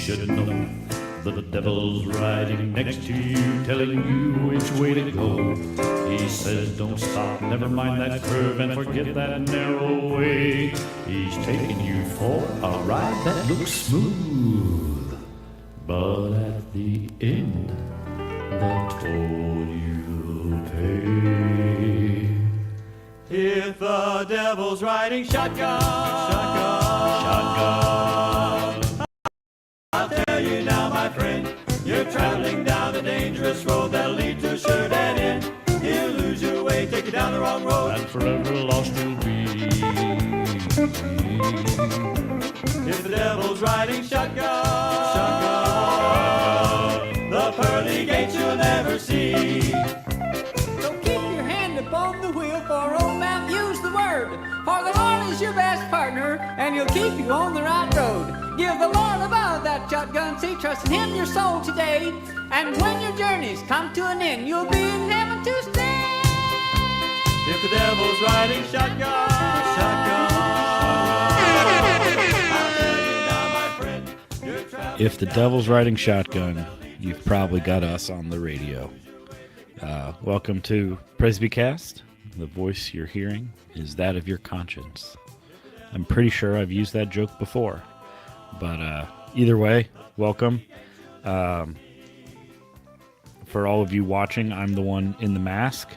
should know that the devil's riding next to you, telling you which way to go. He says don't stop, never mind that curve and forget that narrow way. He's taking you for a ride that looks smooth, but at the end the toll you'll pay. If the devil's riding shotgun, I'll tell you now, my friend, you're traveling down a dangerous road that'll lead to a sure dead end. He'll lose your way, take you down the wrong road, and forever lost you'll be. If the devil's riding shotgun, the pearly gates you'll never see. So keep your hand upon the wheel, for old man, use the word. For the Lord is your best partner, and he'll keep you on the right road. Give the Lord above that shotgun seat, trust in him your soul today. And when your journeys come to an end, you'll be in heaven to stay. If the devil's riding shotgun, I'll tell you now, my friend, you're traveling. If the devil's riding shotgun, you've probably got us on the radio. Welcome to Presbycast. The voice you're hearing is that of your conscience. I'm pretty sure I've used that joke before, but either way, welcome. For all of you watching, I'm the one in the mask,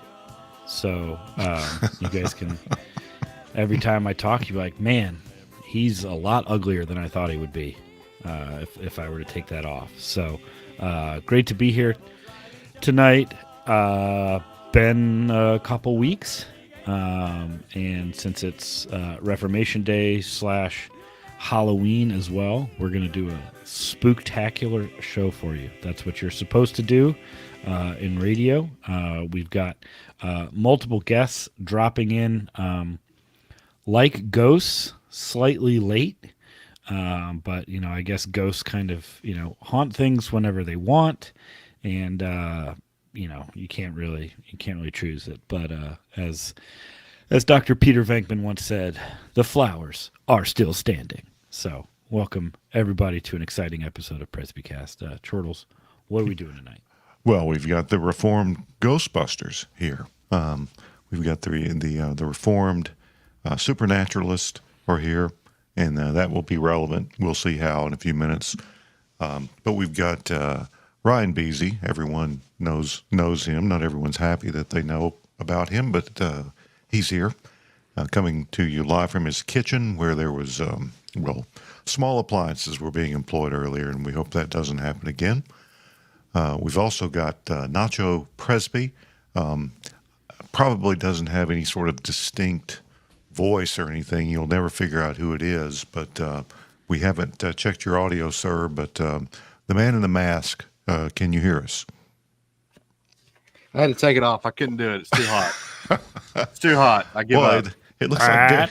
so you guys can, every time I talk, you're like, man, he's a lot uglier than I thought he would be if I were to take that off. So great to be here tonight. Been a couple weeks, and since it's Reformation Day / Halloween as well, we're going to do a spooktacular show for you. That's what you're supposed to do in radio. We've got multiple guests dropping in like ghosts, slightly late, but I guess ghosts kind of haunt things whenever they want, and you can't really choose it. But as Dr. Peter Venkman once said, the flowers are still standing. So welcome everybody to an exciting episode of Presbycast. Chortles, what are we doing tonight? Well, we've got the Reformed Ghostbusters here. We've got the Reformed Supernaturalists are here, and that will be relevant. We'll see how in a few minutes. But we've got Ryan Beasy. Everyone knows him. Not everyone's happy that they know about him, but he's here, coming to you live from his kitchen, where there was small appliances were being employed earlier, and we hope that doesn't happen again. We've also got Nacho Presby. Probably doesn't have any sort of distinct voice or anything. You'll never figure out who it is, but we haven't checked your audio, sir. But the man in the mask, can you hear us? I had to take it off. I couldn't do it. It's too hot. It's too hot. I give up. It looks like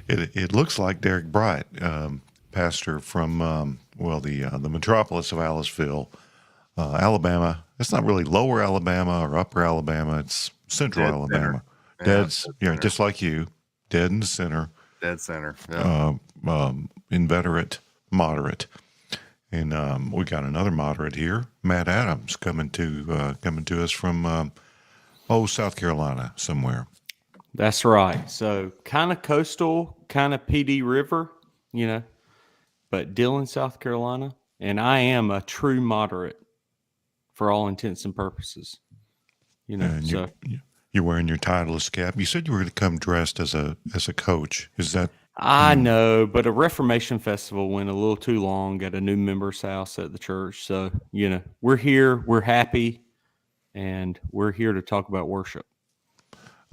it looks like Derek Bright, pastor from the metropolis of Aliceville, Alabama. It's not really lower Alabama or upper Alabama. It's central Alabama. Just like you, dead in the center. Dead center. Yeah. Inveterate, moderate, and we got another moderate here, Matt Adams, coming to us from South Carolina somewhere. That's right. So kind of coastal, kind of PD River, but Dillon, South Carolina, and I am a true moderate for all intents and purposes. And you're wearing your Titleist cap. You said you were going to come dressed as a coach. Is that? I know, but a Reformation Festival went a little too long at a new member's house at the church. So, we're here, we're happy, and we're here to talk about worship.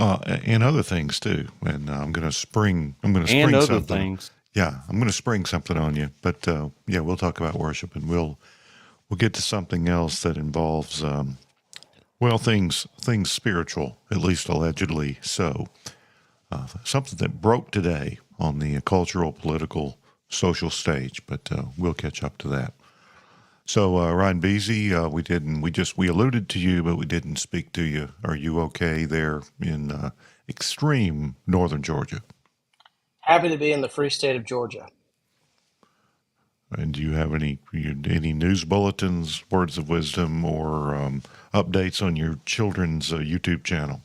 And other things too. And I'm going to spring other something. Things. Yeah, I'm going to spring something on you. But we'll talk about worship, and we'll get to something else that involves things spiritual, at least allegedly so. Something that broke today on the cultural, political, social stage, but we'll catch up to that. So Ryan Beasy, we alluded to you, but we didn't speak to you. Are you okay there in extreme northern Georgia? Happy to be in the free state of Georgia. And do you have any news bulletins, words of wisdom, or updates on your children's YouTube channel?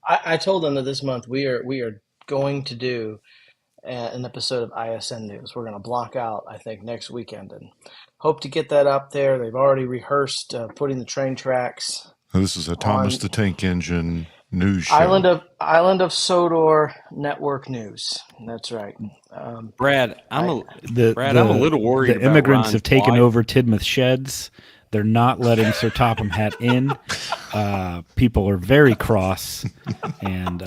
I told them that this month we are going to do an episode of ISN News. We're going to block out, I think, next weekend and hope to get that up there. They've already rehearsed putting the train tracks. This is a Thomas the Tank Engine news show. Island of Sodor Network News. That's right. Brad, I'm a little worried. The about immigrants Ryan's have taken wife. over Tidmouth Sheds. They're not letting Sir Topham Hatt in. People are very cross, and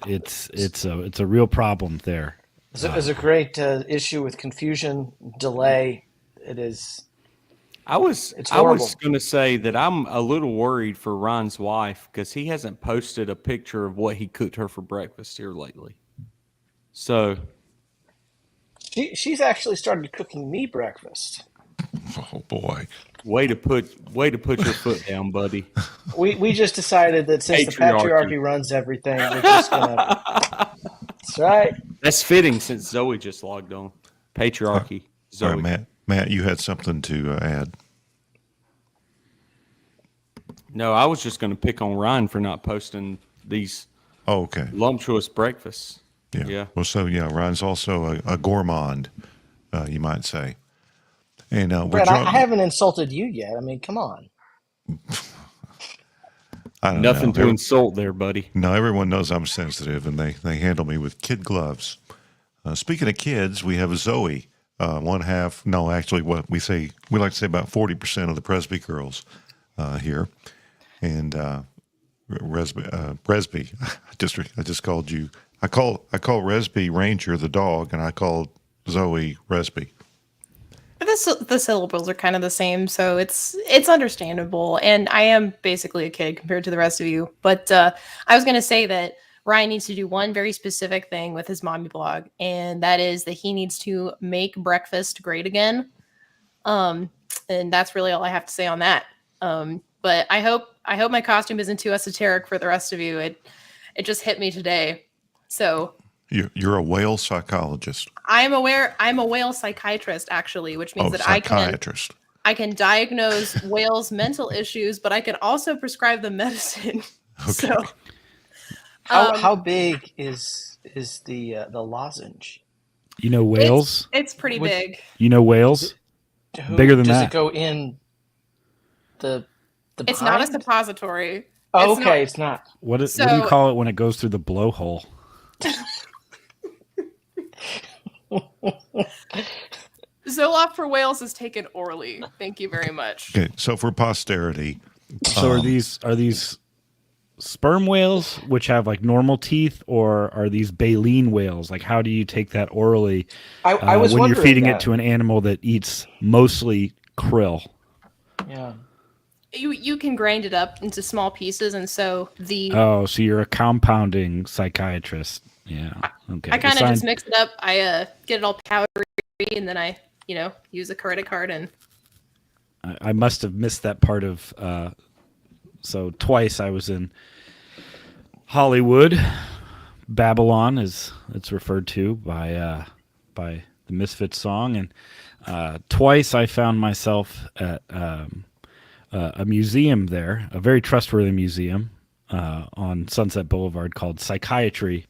it's a real problem there. It's a great issue with confusion, delay. It is. I was horrible. going to say that I'm a little worried for Ryan's wife because he hasn't posted a picture of what he cooked her for breakfast here lately. So She's actually started cooking me breakfast. Oh boy! way to put your foot down, buddy. We just decided that since the patriarchy runs everything, we're just gonna. That's right. That's fitting since Zoe just logged on. Patriarchy. Zoe. All right, Matt, you had something to add. No, I was just going to pick on Ryan for not posting these Okay. lumptuous breakfasts. Yeah. Well, Ryan's also a gourmand, you might say. And Brett, I haven't insulted you yet. I mean, come on. I don't Nothing know. to insult there, buddy. No, everyone knows I'm sensitive, and they handle me with kid gloves. Speaking of kids, we have Zoe. One half. No, actually, what we like to say about 40% of the Presby girls here, and Resby. I just called you. I call Resby Ranger the dog, and I call Zoe Resby. The syllables are kind of the same, so it's understandable. And I am basically a kid compared to the rest of you. But I was going to say that Ryan needs to do one very specific thing with his mommy blog, and that is that he needs to make breakfast great again. And that's really all I have to say on that. But I hope my costume isn't too esoteric for the rest of you. It just hit me today. So you're a whale psychologist. I'm a whale psychiatrist, actually, which means that psychiatrist. I can diagnose whales' mental issues, but I can also prescribe them medicine. Okay. So, how big is the lozenge? You know whales? It's pretty big. You know whales? Bigger than does that. Does it go in the It's not a suppository. Oh, okay, it's not. What do you call it when it goes through the blowhole? Zoloft for whales is taken orally. Thank you very much. Okay, so for posterity. So are these sperm whales which have like normal teeth, or are these baleen whales? Like, how do you take that orally I was when you're feeding that. it to an animal that eats mostly krill? Yeah. You can grind it up into small pieces, and so so you're a compounding psychiatrist. Yeah. Okay. I kind of just mix it up. I get it all powdery, and then I use a credit card, and I must have missed that part of. So twice I was in Hollywood, Babylon, as it's referred to by the Misfits song, and twice I found myself at a museum there, a very trustworthy museum on Sunset Boulevard called Psychiatry,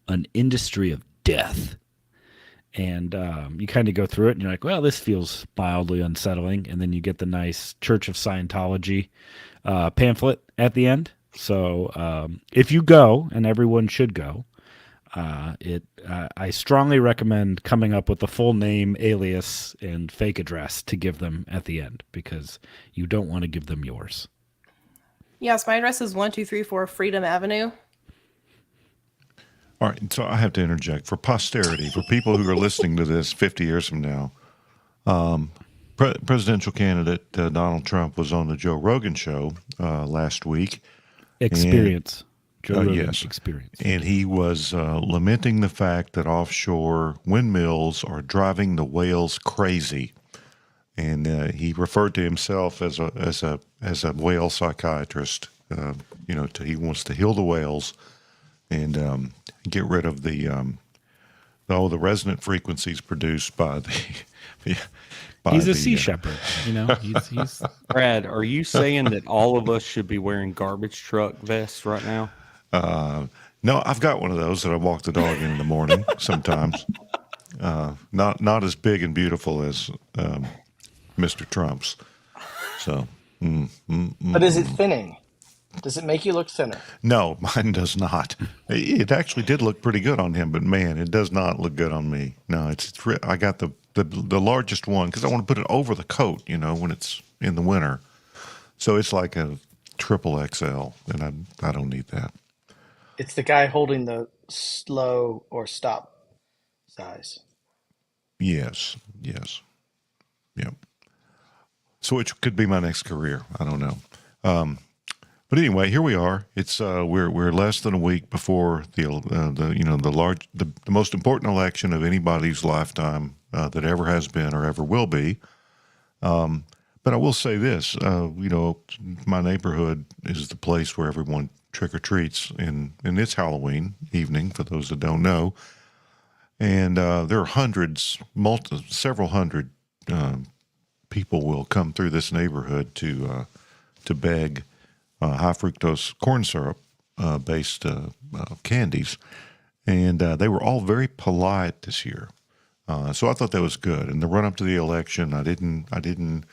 an Industry of Death. And you kind of go through it and you're like, well, this feels mildly unsettling. And then you get the nice Church of Scientology pamphlet at the end. So if you go, and everyone should go, I strongly recommend coming up with the full name, alias, and fake address to give them at the end, because you don't want to give them yours. Yes, my address is 1234 Freedom Avenue. All right, so I have to interject for posterity, for people who are listening to this 50 years from now. Presidential candidate Donald Trump was on the Joe Rogan show last week. Experience. Joe Rogan yes. Experience. And he was lamenting the fact that offshore windmills are driving the whales crazy. And he referred to himself as a whale psychiatrist. He wants to heal the whales and get rid of the the resonant frequencies produced by the. He's a sea shepherd, you know. He's Brad, are you saying that all of us should be wearing garbage truck vests right now? No, I've got one of those that I walk the dog in the morning sometimes. Not as big and beautiful as Mr. Trump's. So, But is it thinning? Does it make you look thinner? no, mine does not. It actually did look pretty good on him, but man, it does not look good on me. No, I got the largest one because I want to put it over the coat, you know, when it's in the winter. So it's like a triple XL, and I don't need that. It's the guy holding the slow or stop size. Yes. Yep. So which could be my next career. I don't know. But anyway, here we are. It's we're less than a week before the most important election of anybody's lifetime that ever has been or ever will be. But I will say this, my neighborhood is the place where everyone trick or treats, and it's Halloween evening for those that don't know. And there are several hundred people will come through this neighborhood to beg high fructose corn syrup based candies, and they were all very polite this year. So I thought that was good. In the run up to the election, I didn't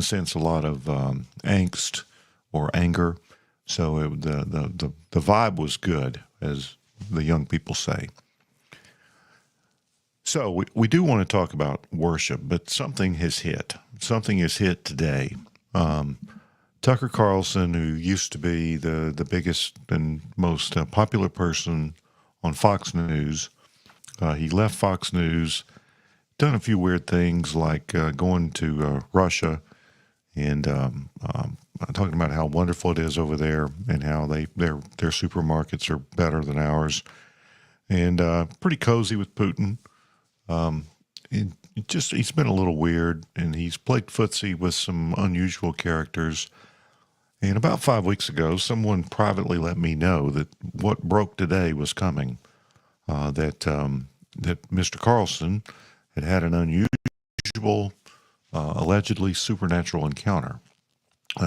sense a lot of angst or anger. So the vibe was good, as the young people say. So we do want to talk about worship, but something has hit. Something has hit today. Tucker Carlson, who used to be the biggest and most popular person on Fox News, he left Fox News, done a few weird things like going to Russia and talking about how wonderful it is over there and how their supermarkets are better than ours, and pretty cozy with Putin. He's been a little weird, and he's played footsie with some unusual characters. And about 5 weeks ago, someone privately let me know that what broke today was coming. That Mr. Carlson had an unusual, allegedly supernatural encounter.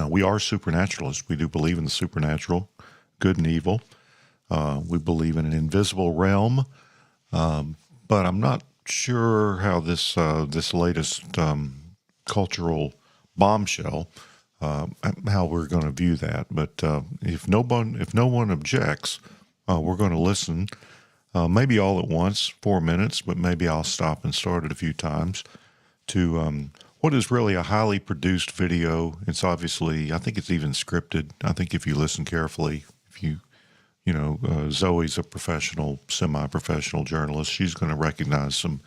We are supernaturalists. We do believe in the supernatural, good and evil. We believe in an invisible realm, but I'm not sure how this latest cultural bombshell, how we're going to view that. But if no one objects, we're going to listen. Maybe all at once, 4 minutes, but maybe I'll stop and start it a few times to what is really a highly produced video. It's obviously, I think it's even scripted. I think if you listen carefully, Zoe's a professional, semi-professional journalist. She's going to recognize some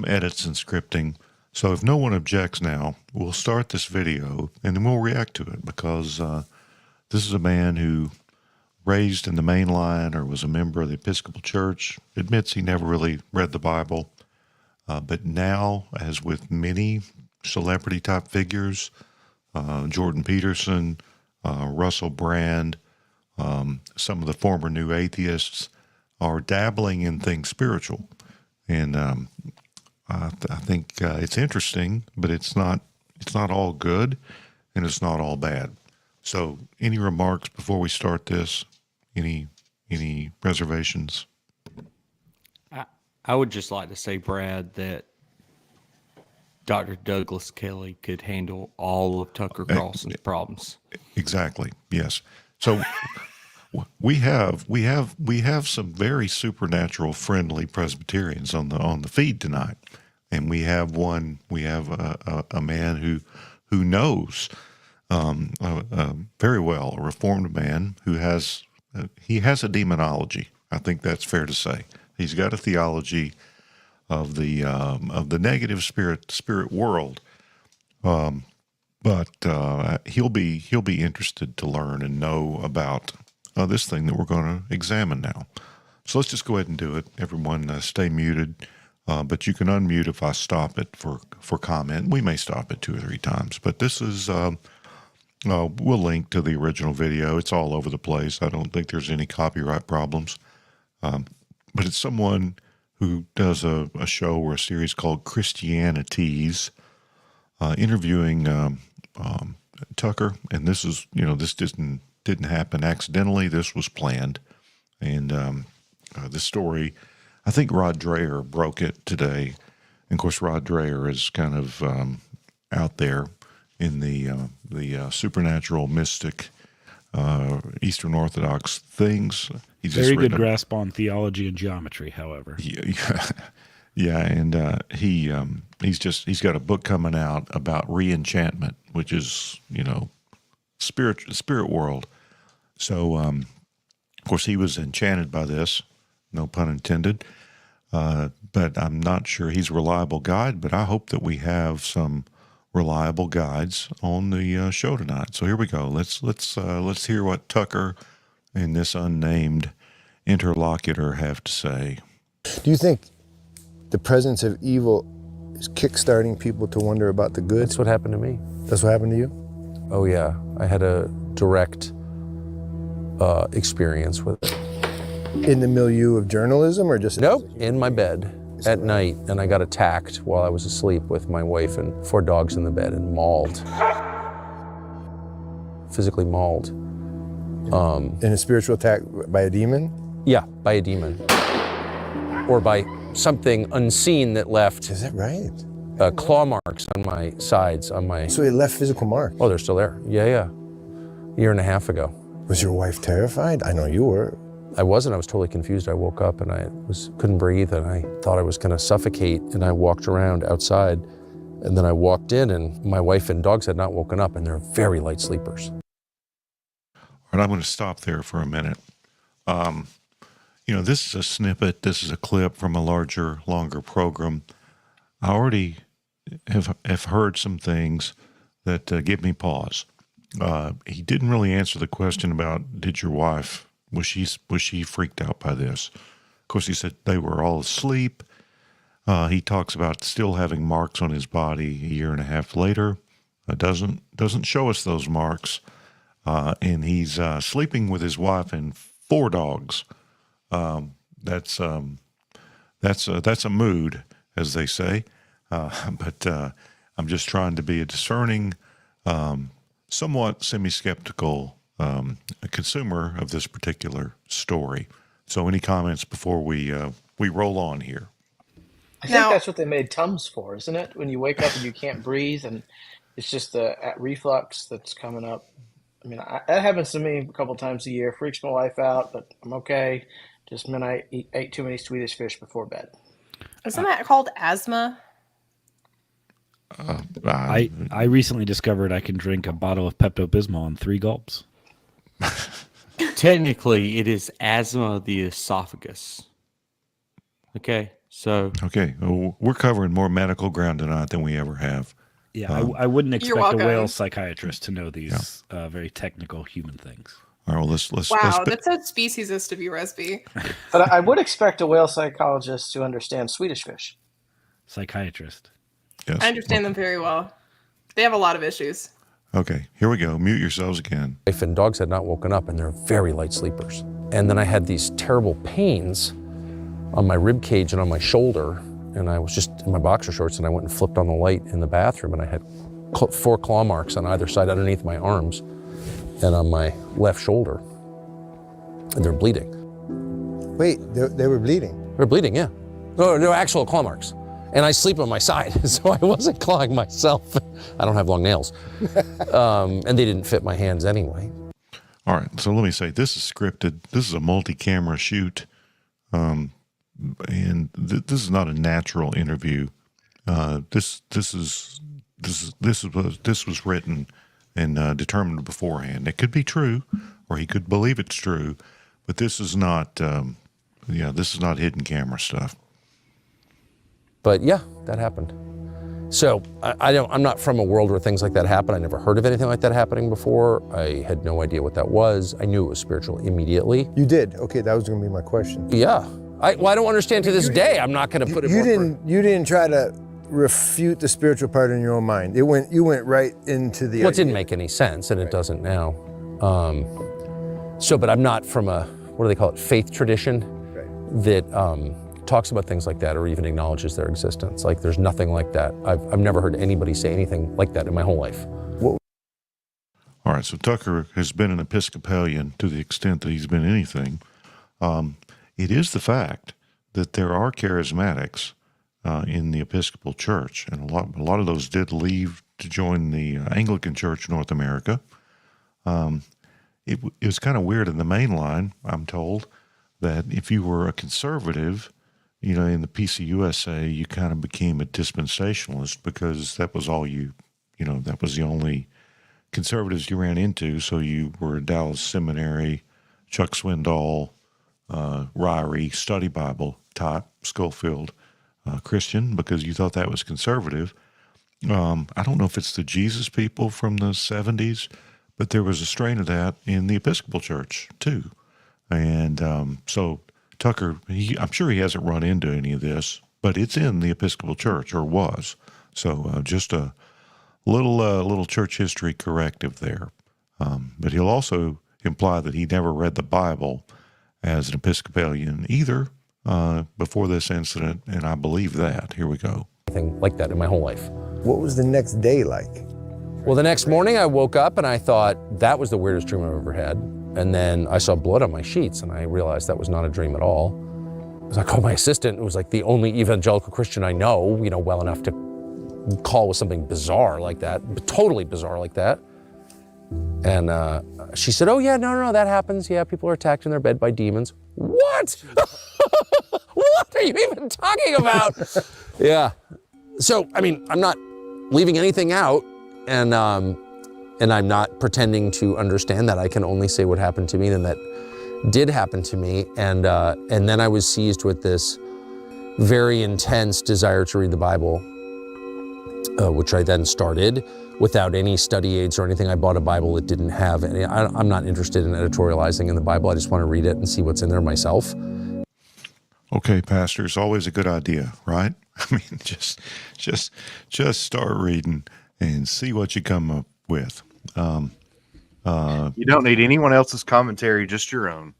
edits and scripting. So if no one objects now, we'll start this video and then we'll react to it, because this is a man who raised in the main line or was a member of the Episcopal Church, admits he never really read the Bible, but now, as with many celebrity-type figures, Jordan Peterson, Russell Brand, some of the former New Atheists are dabbling in things spiritual. And I think it's interesting, but it's not all good, and it's not all bad. So any remarks before we start this? Any reservations? I would just like to say, Brad, that Dr. Douglas Kelly could handle all of Tucker Carlson's problems. Exactly. Yes. So we have some very supernatural friendly Presbyterians on the feed tonight, and we have a man who knows very well, a Reformed man who has a demonology. I think that's fair to say. He's got a theology of the negative spirit world, but he'll be interested to learn and know about this thing that we're going to examine now. So let's just go ahead and do it. Everyone, stay muted, but you can unmute if I stop it for comment. We may stop it 2 or 3 times, but this is. We'll link to the original video. It's all over the place. I don't think there's any copyright problems. But it's someone who does a show or a series called Christianities, interviewing Tucker. And this is, this didn't happen accidentally. This was planned. And this story, I think Rod Dreher broke it today. And of course, Rod Dreher is kind of out there in the supernatural, mystic, Eastern Orthodox things. He's Very just good grasp on theology and geometry, however. Yeah, and he's got a book coming out about re-enchantment, which is spirit world. So of course he was enchanted by this, no pun intended. But I'm not sure he's a reliable guide. But I hope that we have some reliable guides on the show tonight. So here we go. Let's hear what Tucker and this unnamed interlocutor have to say. Do you think the presence of evil is kickstarting people to wonder about the good? That's what happened to me. That's what happened to you? Oh yeah, I had a direct experience with it. In the milieu of journalism or just? Nope, in my bed at night, and I got attacked while I was asleep with my wife and 4 dogs in the bed and mauled. Physically mauled. In a spiritual attack by a demon? Yeah, by a demon. Or by something unseen that left. Is that right? Claw marks on my sides, on my... So it left physical marks? Oh, they're still there. Yeah. A year and a half ago. Was your wife terrified? I know you were. I wasn't. I was totally confused. I woke up and I couldn't breathe and I thought I was going to suffocate, and I walked around outside, and then I walked in and my wife and dogs had not woken up, and they're very light sleepers. All right, I'm going to stop there for a minute. This is a snippet. This is a clip from a longer program. I already have heard some things that give me pause. He didn't really answer the question about, did your wife, was she freaked out by this? Of course, he said they were all asleep. He talks about still having marks on his body a year and a half later. Doesn't show us those marks. And he's sleeping with his wife and 4 dogs. That's a mood, as they say. But I'm just trying to be a discerning, somewhat semi-skeptical a consumer of this particular story. So, any comments before we roll on here? I think that's what they made Tums for, isn't it? When you wake up and you can't breathe, and it's just the reflux that's coming up. I mean, that happens to me a couple times a year. Freaks my wife out, but I'm okay. Just meant I ate too many Swedish fish before bed. Isn't that called asthma? I recently discovered I can drink a bottle of Pepto-Bismol in 3 gulps. Technically, it is asthma of the esophagus. Okay, so... Okay, well, we're covering more medical ground tonight than we ever have. Yeah, I wouldn't expect a welcome. whale psychiatrist to know these very technical human things. All right, well, let's That's so speciesist of you, Resby. But I would expect a whale psychologist to understand Swedish fish. Psychiatrist. Yes. I understand them very well. They have a lot of issues. Okay, here we go. Mute yourselves again. My wife and dogs had not woken up, and they're very light sleepers. And then I had these terrible pains on my rib cage and on my shoulder, and I was just in my boxer shorts, and I went and flipped on the light in the bathroom, and I had 4 claw marks on either side underneath my arms and on my left shoulder, and they're bleeding. Wait, they were bleeding? They're bleeding, yeah. No, they're actual claw marks. And I sleep on my side, so I wasn't clawing myself. I don't have long nails. And they didn't fit my hands anyway. All right, so let me say, this is scripted. This is a multi-camera shoot. And this is not a natural interview. This was written and determined beforehand. It could be true, or he could believe it's true, but this is not. This is not hidden camera stuff. But yeah, that happened. So I'm not from a world where things like that happen. I never heard of anything like that happening before. I had no idea what that was. I knew it was spiritual immediately. You did? Okay, that was going to be my question. Yeah. I don't understand to this day. I'm not going to put it. You didn't try to refute the spiritual part in your own mind. You went right into the. Well, it didn't make any sense, and it doesn't now. But I'm not from a, what do they call it, faith tradition, that talks about things like that or even acknowledges their existence. Like, there's nothing like that. I've never heard anybody say anything like that in my whole life. All right, so Tucker has been an Episcopalian to the extent that he's been anything. It is the fact that there are charismatics in the Episcopal Church, and a lot of those did leave to join the Anglican Church in North America. It was kind of weird in the main line, I'm told, that if you were a conservative, in the PCUSA, you kind of became a dispensationalist because that was all that was the only conservatives you ran into. So you were a Dallas Seminary, Chuck Swindoll, Ryrie, Study Bible type, Schofield Christian, because you thought that was conservative. I don't know if it's the Jesus people from the 70s, but there was a strain of that in the Episcopal Church too. And so Tucker, I'm sure he hasn't run into any of this, but it's in the Episcopal Church, or was. So just a little church history corrective there. But he'll also imply that he never read the Bible as an Episcopalian either before this incident, and I believe that. Here we go. Anything like that in my whole life. What was the next day like? Well, the next morning I woke up and I thought that was the weirdest dream I've ever had. And then I saw blood on my sheets and I realized that was not a dream at all. So I called my assistant, who was like the only evangelical Christian I know, well enough to call with something bizarre like that, totally bizarre like that. And she said, oh yeah, no, that happens. Yeah, people are attacked in their bed by demons. What? What are you even talking about? Yeah. So, I'm not leaving anything out, and I'm not pretending to understand that. I can only say what happened to me, and that did happen to me. And then I was seized with this very intense desire to read the Bible, which I then started without any study aids or anything. I bought a Bible that didn't have any. I'm not interested in editorializing in the Bible. I just want to read it and see what's in there myself. Okay, Pastor, it's always a good idea, right? Just start reading and see what you come up with. You don't need anyone else's commentary, just your own.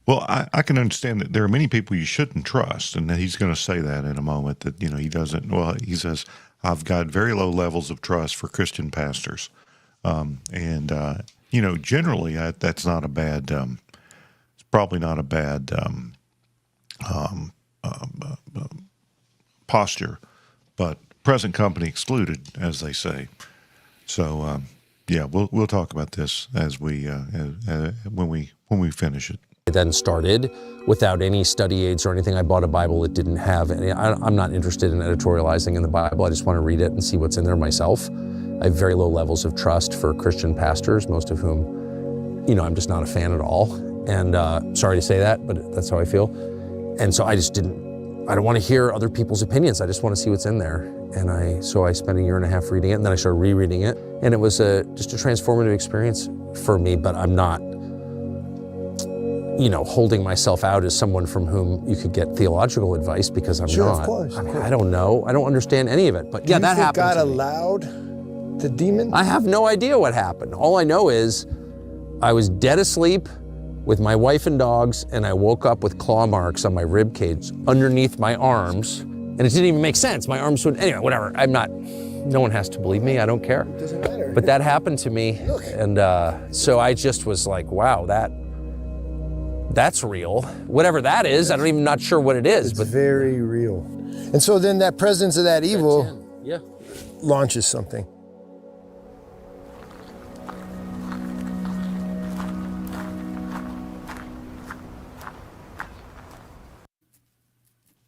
Well, I can understand that there are many people you shouldn't trust, and that he's going to say that in a moment, that, he doesn't. Well, he says, I've got very low levels of trust for Christian pastors. Generally that's not a bad, it's probably not a bad posture, but present company excluded, as they say. So, we'll talk about this as we when we finish it. I then started without any study aids or anything. I bought a Bible that didn't have any. I'm not interested in editorializing in the Bible. I just want to read it and see what's in there myself. I have very low levels of trust for Christian pastors, most of whom, I'm just not a fan at all. And sorry to say that, but that's how I feel. And so I don't want to hear other people's opinions. I just want to see what's in there. And so I spent a year and a half reading it, and then I started rereading it. And it was just a transformative experience for me, but I'm not, holding myself out as someone from whom you could get theological advice, because I'm sure, not. Of course. I don't know. I don't understand any of it. But yeah, that happened. God allowed the demon? I have no idea what happened. All I know is I was dead asleep with my wife and dogs, and I woke up with claw marks on my rib cage underneath my arms, and it didn't even make sense. My arms would, anyway, whatever. No one has to believe me. I don't care. It doesn't matter. But that happened to me, and so I just was like, wow, that's real. Whatever that is, I'm even not sure what it is. It's very real. And so then that presence of that evil launches something.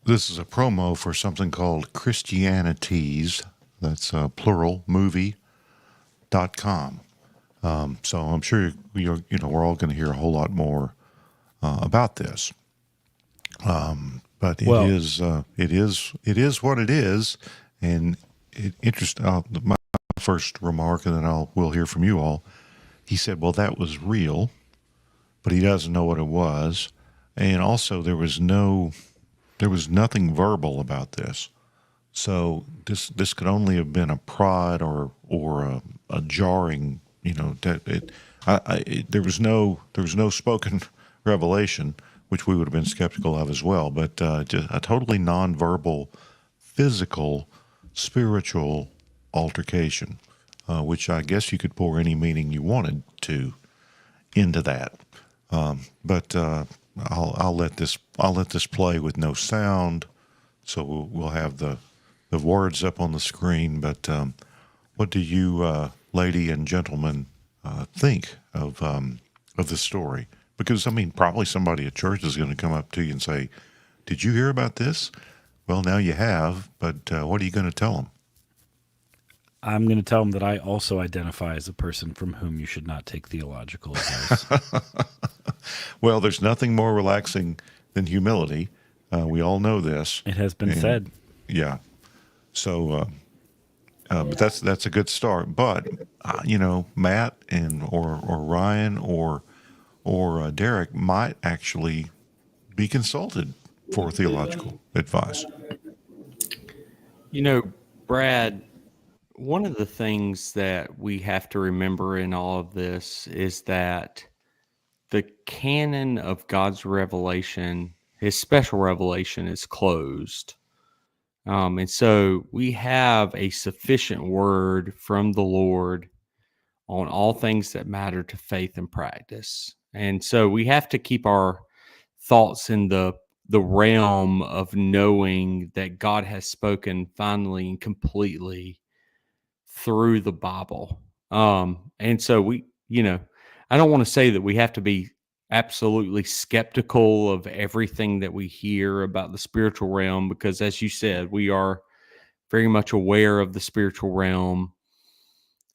This is a promo for something called Christianities. That's plural, movie.com. So I'm sure we're all going to hear a whole lot more about this. But it is what it is, and my first remark, and then we'll hear from you all. He said, "Well, that was real," but he doesn't know what it was, and also there was nothing verbal about this. So this could only have been a prod or a jarring. There was no spoken revelation, which we would have been skeptical of as well, but just a totally nonverbal, physical, spiritual altercation, which I guess you could pour any meaning you wanted to into that. But I'll let this play with no sound, so we'll have the words up on the screen. But what do you, lady and gentlemen, think of the story? Because I mean, probably somebody at church is going to come up to you and say, "Did you hear about this?" Well, now you have. But what are you going to tell them? I'm going to tell them that I also identify as a person from whom you should not take theological advice. Well, there's nothing more relaxing than humility. We all know this. It has been said. Yeah. So, but that's a good start. But Matt or Ryan or Derek might actually be consulted for theological advice. Brad, one of the things that we have to remember in all of this is that the canon of God's revelation, his special revelation, is closed. And so we have a sufficient word from the Lord on all things that matter to faith and practice. And so we have to keep our thoughts in the realm of knowing that God has spoken finally and completely through the Bible. And so I don't want to say that we have to be absolutely skeptical of everything that we hear about the spiritual realm, because as you said, we are very much aware of the spiritual realm,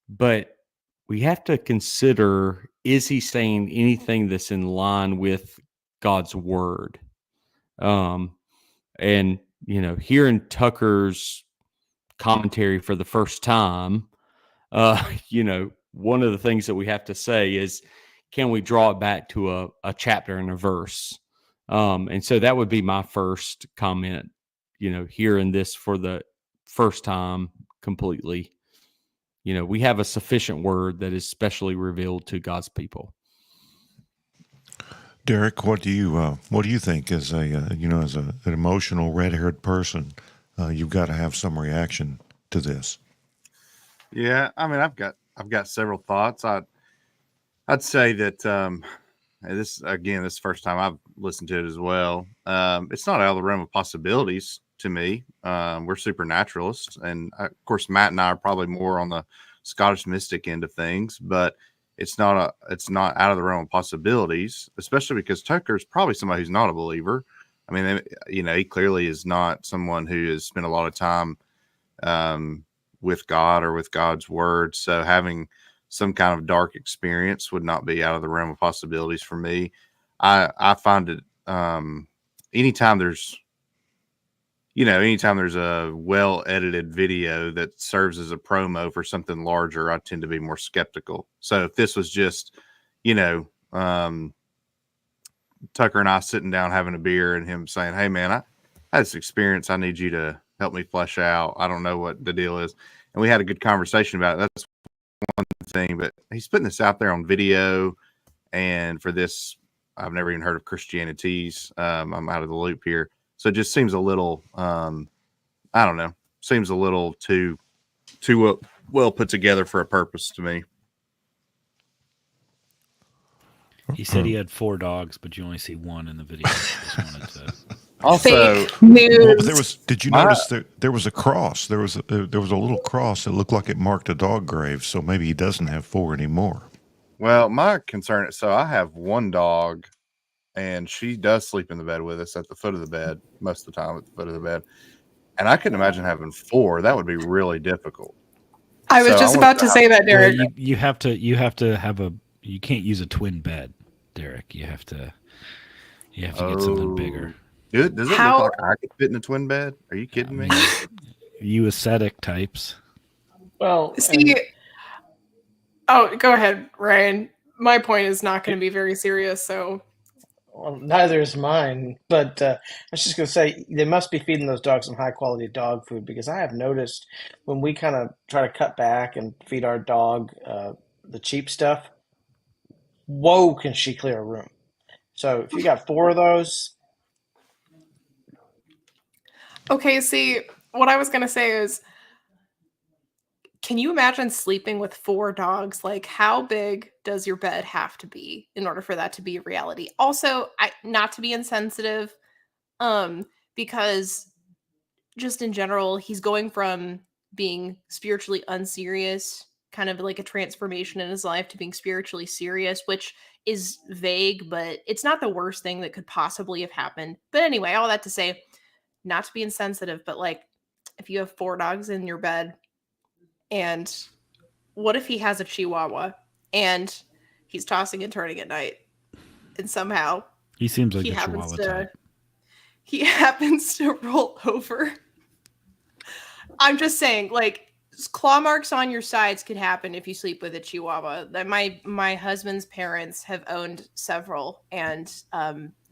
but we have to consider, is he saying anything that's in line with God's word? And hearing Tucker's commentary for the first time, one of the things that we have to say is, can we draw it back to a chapter and a verse? And so that would be my first comment, hearing this for the first time completely. We have a sufficient word that is specially revealed to God's people. Derek, what do you think as an emotional red-haired person? You've got to have some reaction to this. Yeah, I mean, I've got several thoughts. I'd say that this is the first time I've listened to it as well. It's not out of the realm of possibilities to me. We're supernaturalists, and of course, Matt and I are probably more on the Scottish mystic end of things, but it's not out of the realm of possibilities, especially because Tucker is probably somebody who's not a believer. I mean, he clearly is not someone who has spent a lot of time with God or with God's word. So having some kind of dark experience would not be out of the realm of possibilities for me. I find it anytime there's a well edited video that serves as a promo for something larger, I tend to be more skeptical. So if this was just, Tucker and I sitting down having a beer and him saying, "Hey man, I had this experience. I need you to help me flesh out. I don't know what the deal is." And we had a good conversation about it. That's one thing, but he's putting this out there on video. And for this, I've never even heard of Christianities. I'm out of the loop here. So it just seems a little, I don't know, seems a little too well put together for a purpose to me. He said he had 4 dogs, but you only see one in the video. Just wanted to... Also, fake news. Well, but did you notice there was a cross? There was a little cross that looked like it marked a dog grave. So maybe he doesn't have 4 anymore. Well, my concern is, so I have one dog, and she does sleep in the bed with us at the foot of the bed most of the time, at the foot of the bed. And I couldn't imagine having 4. That would be really difficult. I was just about to say that, Derek. Well, you have to have you can't use a twin bed, Derek. You have to get something bigger. Dude, does it look like I could fit in a twin bed? Are you kidding me? You ascetic types. Well, See, go ahead, Ryan. My point is not going to be very serious, so. Well, neither is mine. But I was just going to say, they must be feeding those dogs some high-quality dog food, because I have noticed when we kind of try to cut back and feed our dog the cheap stuff, whoa, can she clear a room. So if you got 4 of those, Okay, see, what I was gonna say is, can you imagine sleeping with 4 dogs? Like, how big does your bed have to be in order for that to be a reality? Also, not to be insensitive, um, because just in general, he's going from being spiritually unserious, kind of like a transformation in his life, to being spiritually serious, which is vague, but it's not the worst thing that could possibly have happened. But anyway, all that to say, not to be insensitive, but like, if you have 4 dogs in your bed, and what if he has a chihuahua and he's tossing and turning at night, and somehow He seems like he the happens Chihuahua to type. he happens to roll over. I'm just saying, like, claw marks on your sides could happen if you sleep with a chihuahua. That my husband's parents have owned several, and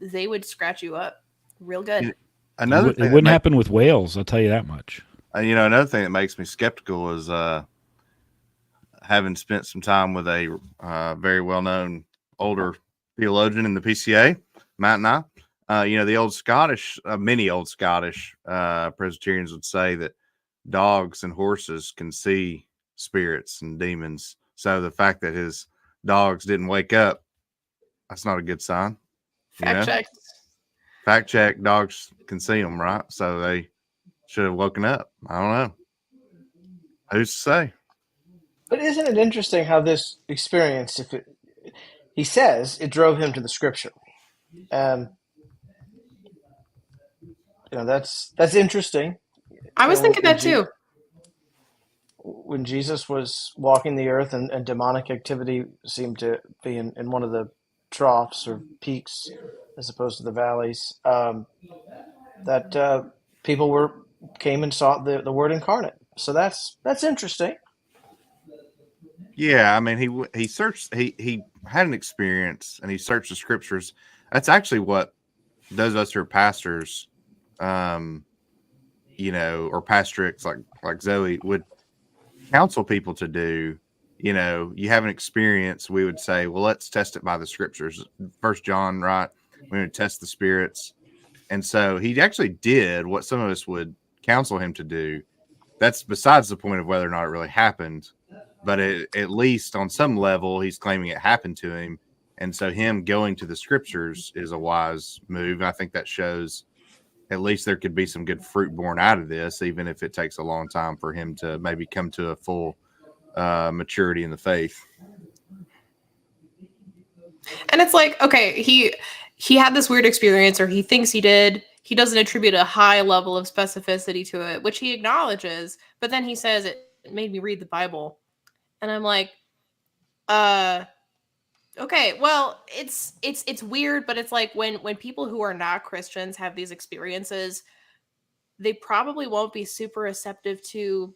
they would scratch you up real good. Another It thing wouldn't happen with whales, I'll tell you that much. another thing that makes me skeptical is having spent some time with a very well-known older theologian in the PCA, Matt and I. The old Scottish, many old Scottish Presbyterians would say that dogs and horses can see spirits and demons. So the fact that his dogs didn't wake up, that's not a good sign. Fact check. Fact check, dogs can see them, right? So they should have woken up. I don't know. Who's to say? but isn't it interesting how this experience, he says it drove him to the scripture. That's interesting. I was thinking that too. When Jesus was walking the earth and demonic activity seemed to be in one of the troughs or peaks as opposed to the valleys, that people came and sought the Word incarnate. So that's interesting. Yeah, I mean, he searched. He had an experience, and he searched the scriptures. That's actually what those of us who are pastors, or pastorates like Zoe would counsel people to do. You have an experience. We would say, well, let's test it by the scriptures. 1 John, right? We would test the spirits, and so he actually did what some of us would counsel him to do. That's besides the point of whether or not it really happened. But at least on some level, he's claiming it happened to him. And so him going to the scriptures is a wise move. I think that shows at least there could be some good fruit born out of this, even if it takes a long time for him to maybe come to a full maturity in the faith. And it's like, okay, he had this weird experience, or he thinks he did. He doesn't attribute a high level of specificity to it, which he acknowledges, but then he says it made me read the Bible. And I'm like, okay, well, it's weird, but it's like when people who are not Christians have these experiences, they probably won't be super receptive to,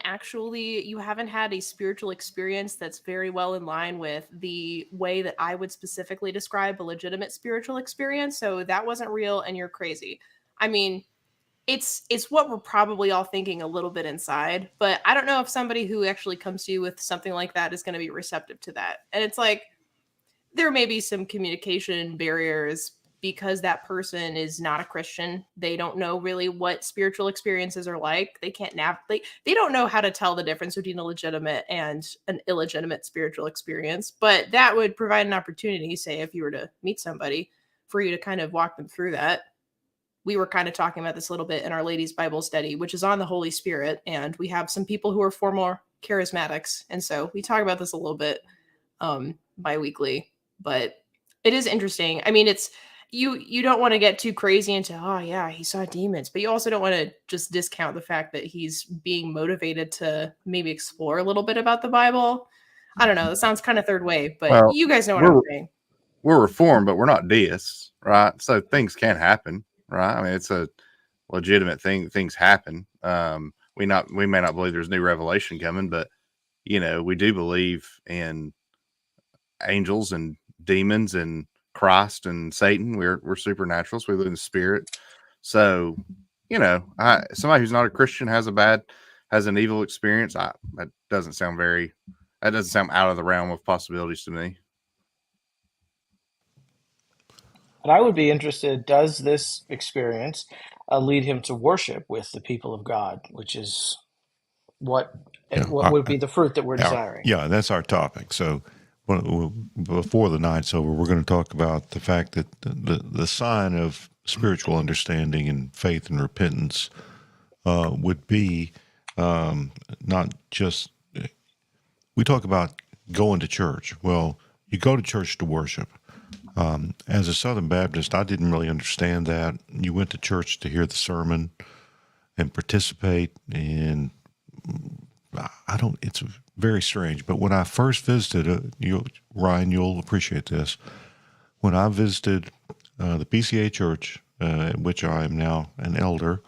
actually, you haven't had a spiritual experience that's very well in line with the way that I would specifically describe a legitimate spiritual experience. So that wasn't real and you're crazy. I mean, it's what we're probably all thinking a little bit inside, but I don't know if somebody who actually comes to you with something like that is going to be receptive to that. And it's like, there may be some communication barriers because that person is not a Christian. They don't know really what spiritual experiences are like. They can't navigate. They don't know how to tell the difference between a legitimate and an illegitimate spiritual experience. But that would provide an opportunity, say, if you were to meet somebody, for you to kind of walk them through that. We were kind of talking about this a little bit in our ladies' Bible study, which is on the Holy Spirit. And we have some people who are former charismatics. And so we talk about this a little bit bi-weekly, but it is interesting. I mean, it's, you don't want to get too crazy into, oh yeah, he saw demons, but you also don't want to just discount the fact that he's being motivated to maybe explore a little bit about the Bible. I don't know. That sounds kind of third wave, but you guys know what I'm saying. We're Reformed, but we're not deists, right? So things can happen, right? I mean, it's a legitimate thing. Things happen. We may not believe there's new revelation coming, but we do believe in angels and demons and Christ and Satan. We're supernaturals. We live in the spirit. So, somebody who's not a Christian has an evil experience. That doesn't sound out of the realm of possibilities to me. But I would be interested, does this experience lead him to worship with the people of God, which is what Yeah, what would be the fruit that we're desiring? yeah, that's our topic. So before the night's over, we're going to talk about the fact that the sign of spiritual understanding and faith and repentance would be not just, we talk about going to church. Well, you go to church to worship. As a Southern Baptist, I didn't really understand that. You went to church to hear the sermon and participate, and I don't, it's very strange. But when I first visited, Ryan, you'll appreciate this. When I visited the PCA church, at which I am now an elder,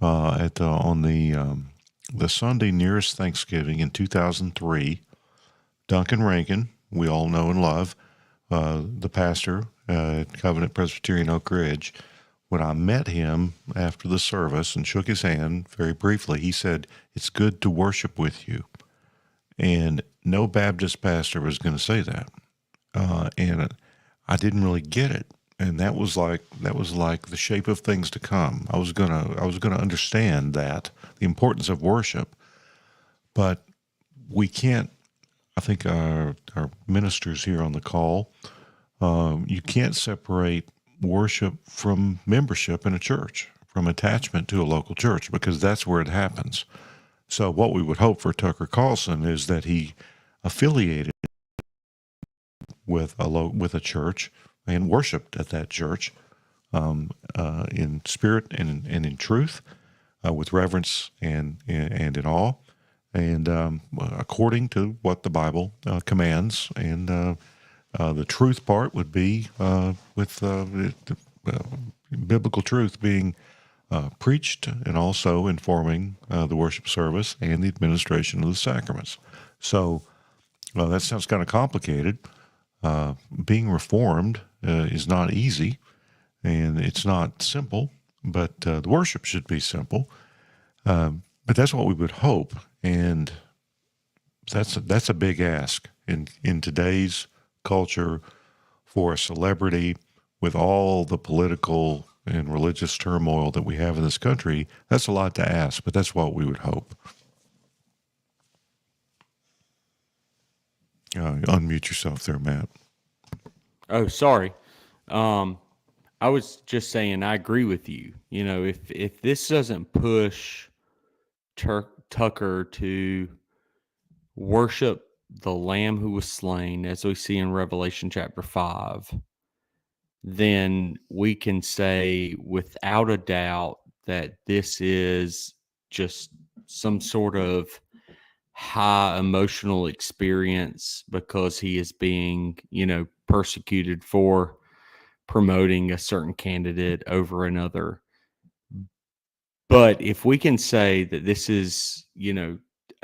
on the Sunday nearest Thanksgiving in 2003, Duncan Rankin, we all know and love, the pastor at Covenant Presbyterian Oak Ridge, when I met him after the service and shook his hand very briefly, he said, "It's good to worship with you." And no Baptist pastor was going to say that. And I didn't really get it. And that was like the shape of things to come. I was gonna understand that, the importance of worship, but we can't. I think our ministers here on the call, you can't separate worship from membership in a church, from attachment to a local church, because that's where it happens. So what we would hope for Tucker Carlson is that he affiliated with a church and worshiped at that church in spirit and in truth, with reverence and in awe, and according to what the Bible commands. And the truth part would be with the biblical truth being preached, and also informing the worship service and the administration of the sacraments. So that sounds kind of complicated. Being reformed is not easy, and it's not simple, but the worship should be simple. But that's what we would hope, and that's a big ask in today's culture for a celebrity with all the political and religious turmoil that we have in this country. That's a lot to ask, but that's what we would hope. Unmute yourself there, Matt. Oh, sorry. I was just saying I agree with you. You know, if this doesn't push Tucker to worship the Lamb who was slain, as we see in Revelation chapter 5, then we can say without a doubt that this is just some sort of high emotional experience, because he is being, persecuted for promoting a certain candidate over another. But if we can say that this is,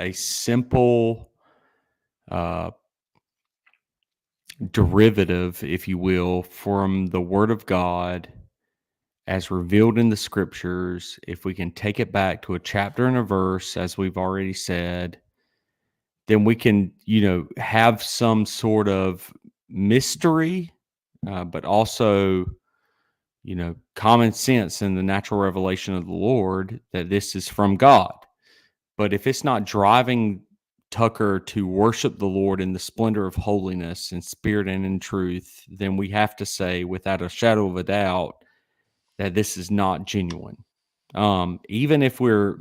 a simple derivative, if you will, from the Word of God as revealed in the Scriptures, if we can take it back to a chapter and a verse, as we've already said, then we can, have some sort of mystery, but also, common sense in the natural revelation of the Lord that this is from God. But if it's not driving Tucker to worship the Lord in the splendor of holiness, in spirit and in truth, then we have to say without a shadow of a doubt that this is not genuine. Even if we're,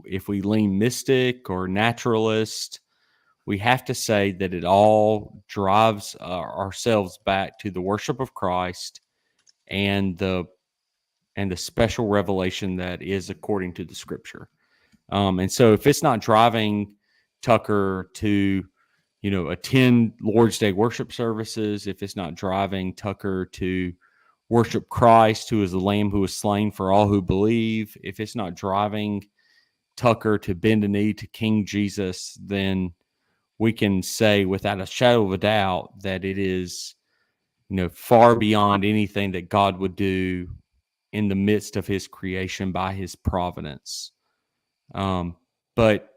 if we lean mystic or naturalist, we have to say that it all drives ourselves back to the worship of Christ and the special revelation that is according to the Scripture. And so if it's not driving Tucker to, attend Lord's Day worship services, if it's not driving Tucker to worship Christ, who is the Lamb who was slain for all who believe, if it's not driving Tucker to bend a knee to King Jesus, then we can say without a shadow of a doubt that it is, far beyond anything that God would do in the midst of his creation by his providence. But,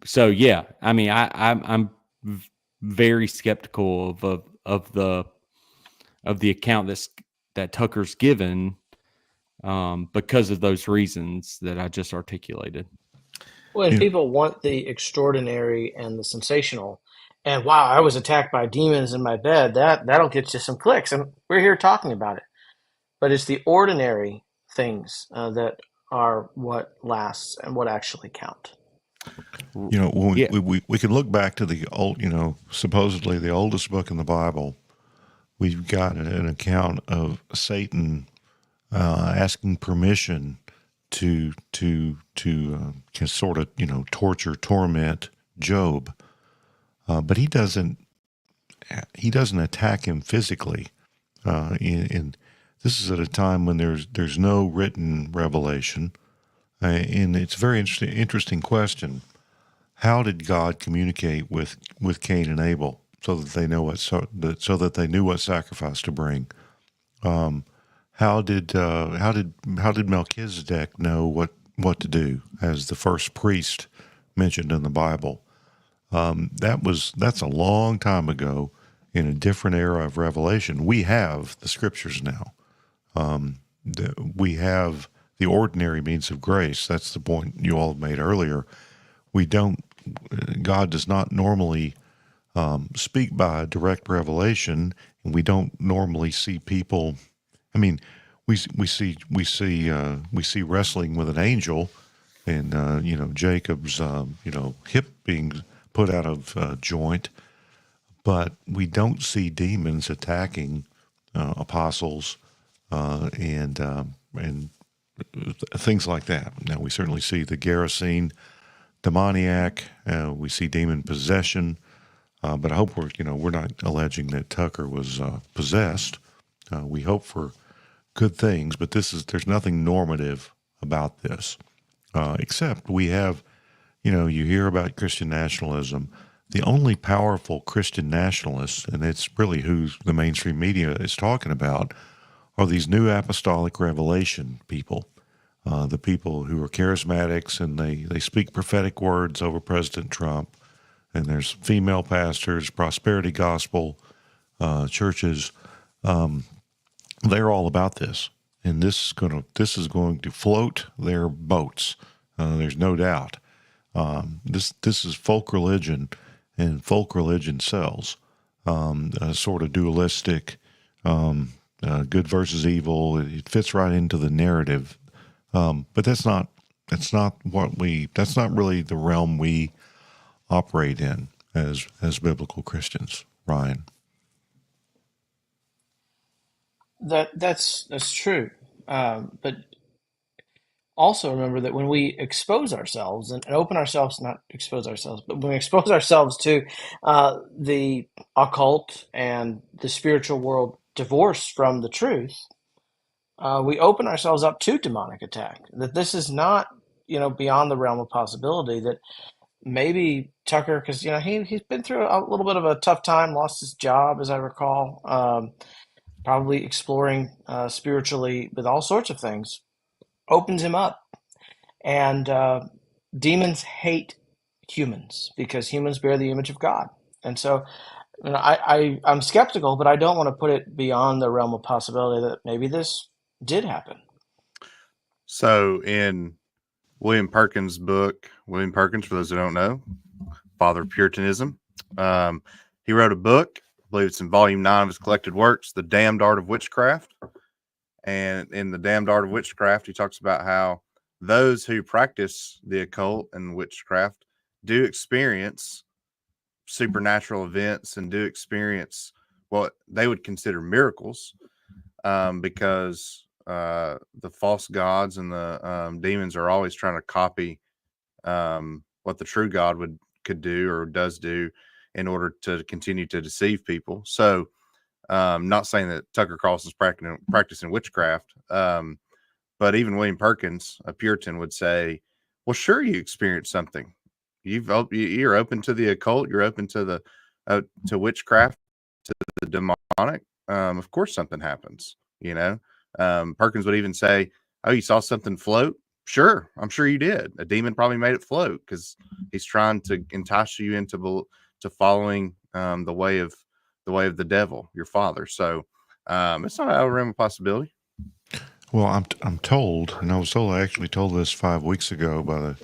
so yeah, I mean, I'm very skeptical of the of the account that Tucker's given, because of those reasons that I just articulated. When Yeah. people want the extraordinary and the sensational, and wow, I was attacked by demons in my bed, that'll get you some clicks, and we're here talking about it. But it's the ordinary things that are what lasts and what actually count. You know, when Yeah. we can look back to the old, supposedly the oldest book in the Bible. We've got an account of Satan asking permission to sort of torture, torment Job, but he doesn't attack him physically. And this is at a time when there's no written revelation, and it's a very interesting question. How did God communicate with Cain and Abel so that they know so that they knew what sacrifice to bring? How did Melchizedek know what to do as the first priest mentioned in the Bible? That's a long time ago in a different era of revelation. We have the scriptures now. We have the ordinary means of grace. That's the point you all made earlier. God does not normally speak by direct revelation, and we don't normally see people. I mean, we see wrestling with an angel, and Jacob's hip being put out of joint, but we don't see demons attacking apostles and things like that. Now we certainly see the Gerasene demoniac. We see demon possession, but I hope we're not alleging that Tucker was possessed. We hope for good things, but there's nothing normative about this, except we have, you hear about Christian nationalism. The only powerful Christian nationalists, and it's really who the mainstream media is talking about, are these new apostolic revelation people. The people who are charismatics and they speak prophetic words over President Trump, and there's female pastors, prosperity gospel churches. They're all about this, and this is going to float their boats. There's no doubt. This is folk religion, and folk religion sells. A sort of dualistic, good versus evil. It fits right into the narrative. But that's not really the realm we operate in as biblical Christians, Ryan. That's true. But also remember that when we expose ourselves and open ourselves, not expose ourselves, but when we expose ourselves to the occult and the spiritual world divorced from the truth, we open ourselves up to demonic attack. That this is not, beyond the realm of possibility that maybe Tucker, because he's been through a little bit of a tough time, lost his job, as I recall, probably exploring spiritually with all sorts of things, opens him up. And demons hate humans because humans bear the image of God. And so I'm skeptical, but I don't want to put it beyond the realm of possibility that maybe this did happen. So in William Perkins' book, William Perkins, for those who don't know, father of Puritanism, he wrote a book, I believe it's in volume 9 of his collected works, The Damned Art of Witchcraft. And in The Damned Art of Witchcraft, he talks about how those who practice the occult and witchcraft do experience supernatural events and do experience what they would consider miracles, because the false gods and the demons are always trying to copy what the true God could do or does do in order to continue to deceive people. So not saying that Tucker Carlson's practicing witchcraft, but even William Perkins, a Puritan, would say, well, sure, you experienced something. You're open to the occult. You're open to to witchcraft, to the demonic. Of course something happens, Perkins would even say, oh, you saw something float? Sure. I'm sure you did. A demon probably made it float because he's trying to entice you into following the way of the devil, your father. So It's not out of the realm of possibility. Well, I'm told, and I was told, I actually told this 5 weeks ago by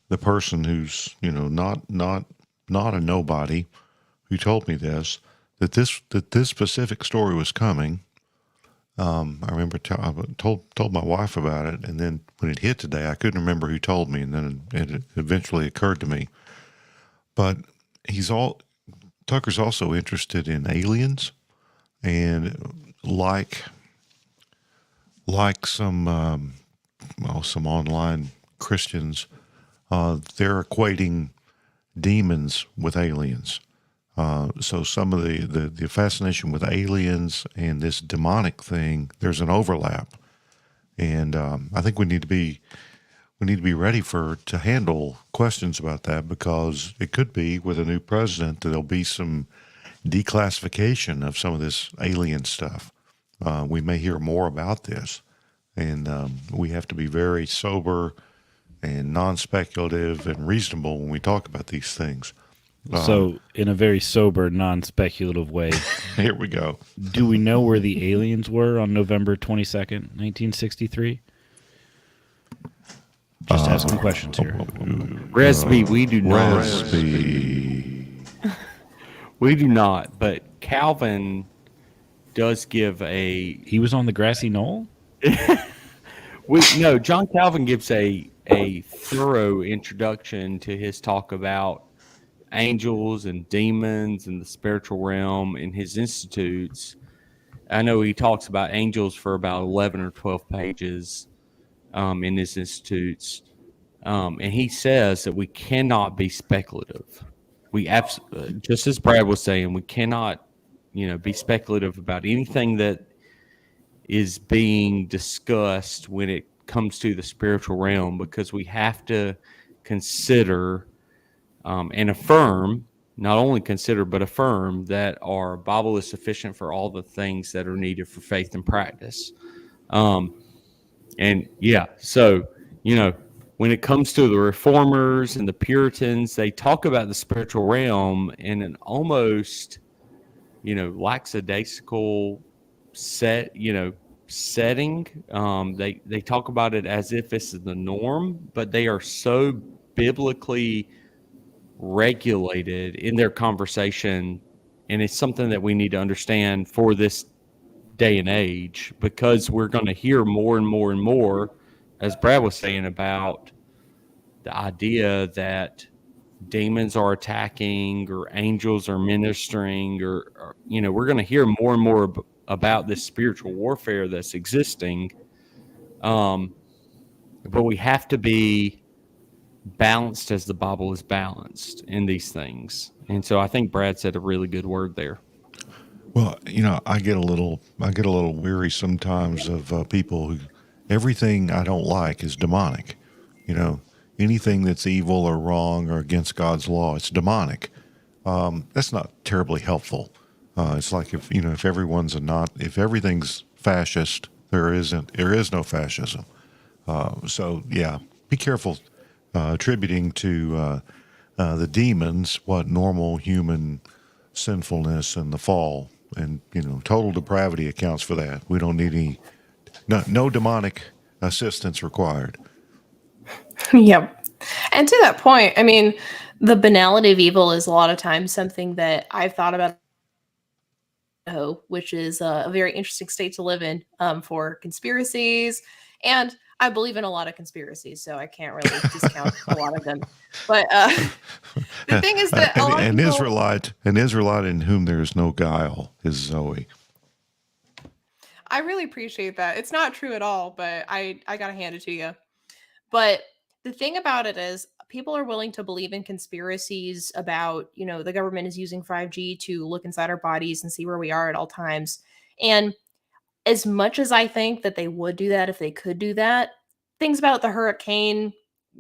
the person who's not a nobody who told me this, that this specific story was coming. I remember I told my wife about it, and then when it hit today, I couldn't remember who told me, and then it eventually occurred to me. But Tucker's also interested in aliens, and like some some online Christians, they're equating demons with aliens. So some of the fascination with aliens and this demonic thing, there's an overlap, and I think we need to be ready to handle questions about that, because it could be with a new president that there'll be some declassification of some of this alien stuff. We may hear more about this, and we have to be very sober and non-speculative and reasonable when we talk about these things. So, in a very sober, non-speculative way, Here we go. do we know where the aliens were on November 22nd, 1963? Just asking questions here. Resby, we do not. Resby. We do not. But Calvin does give a. He was on the grassy knoll? No, John Calvin gives a thorough introduction to his talk about angels and demons and the spiritual realm in his institutes. I know he talks about angels for about 11 or 12 pages in his institutes. And he says that we cannot be speculative. We just as Brad was saying, we cannot, be speculative about anything that is being discussed when it comes to the spiritual realm, because we have to consider and affirm, not only consider, but affirm that our Bible is sufficient for all the things that are needed for faith and practice. And yeah, so, when it comes to the Reformers and the Puritans, they talk about the spiritual realm in an almost, lackadaisical setting. They talk about it as if this is the norm, but they are so biblically regulated in their conversation, and it's something that we need to understand for this day and age, because we're going to hear more and more and more, as Brad was saying, about the idea that demons are attacking or angels are ministering, or we're going to hear more and more about this spiritual warfare that's existing, but we have to be balanced as the Bible is balanced in these things. And so I think Brad said a really good word there. Well, I get a little weary sometimes of people who everything I don't like is demonic. Anything that's evil or wrong or against God's law, it's demonic. That's not terribly helpful. It's like if if everything's fascist, there is no fascism. So yeah, be careful attributing to the demons what normal human sinfulness and the fall and total depravity accounts for that. We don't need no demonic assistance required. Yep. And to that point, I mean, the banality of evil is a lot of times something that I've thought about, which is a very interesting state to live in for conspiracies. And I believe in a lot of conspiracies, so I can't really discount a lot of them. But the thing is that an Israelite in whom there is no guile is Zoe. I really appreciate that. It's not true at all, but I gotta hand it to you. But the thing about it is, people are willing to believe in conspiracies about, the government is using 5G to look inside our bodies and see where we are at all times. And as much as I think that they would do that if they could do that, things about the hurricane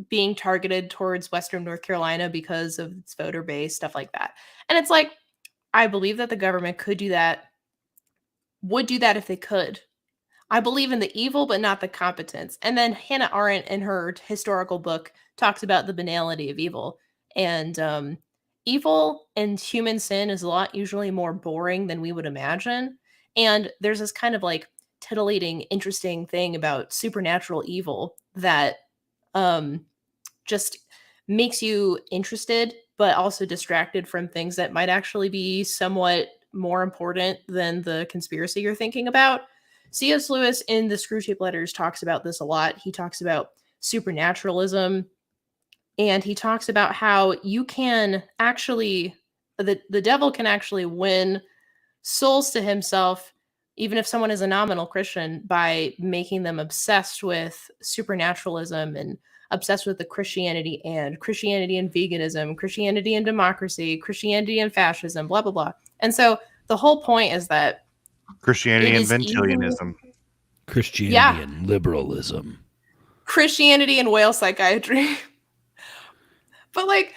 being targeted towards Western North Carolina because of its voter base, stuff like that. And it's like, I believe that the government could do that, would do that if they could. I believe in the evil, but not the competence. And then Hannah Arendt, in her historical book, talks about the banality of evil. And evil and human sin is a lot usually more boring than we would imagine. And there's this kind of like titillating, interesting thing about supernatural evil that just makes you interested, but also distracted from things that might actually be somewhat more important than the conspiracy you're thinking about. C.S. Lewis in the Screwtape Letters talks about this a lot. He talks about supernaturalism, and he talks about how you can actually, the devil can actually win souls to himself, even if someone is a nominal Christian, by making them obsessed with supernaturalism and obsessed with the Christianity and veganism, Christianity and democracy, Christianity and fascism, blah, blah, blah. And so the whole point is that Christianity it and is evil. Ventilianism. Christianity Yeah. and liberalism. Christianity and whale psychiatry. But like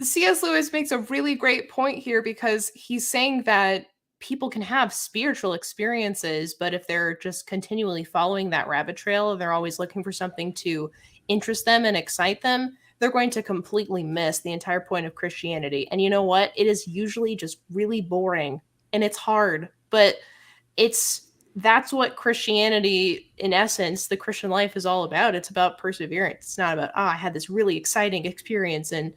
C.S. Lewis makes a really great point here, because he's saying that people can have spiritual experiences, but if they're just continually following that rabbit trail and they're always looking for something to interest them and excite them, they're going to completely miss the entire point of Christianity. And you know what? It is usually just really boring and it's hard, but that's what Christianity, in essence, the Christian life is all about. It's about perseverance. It's not about, I had this really exciting experience and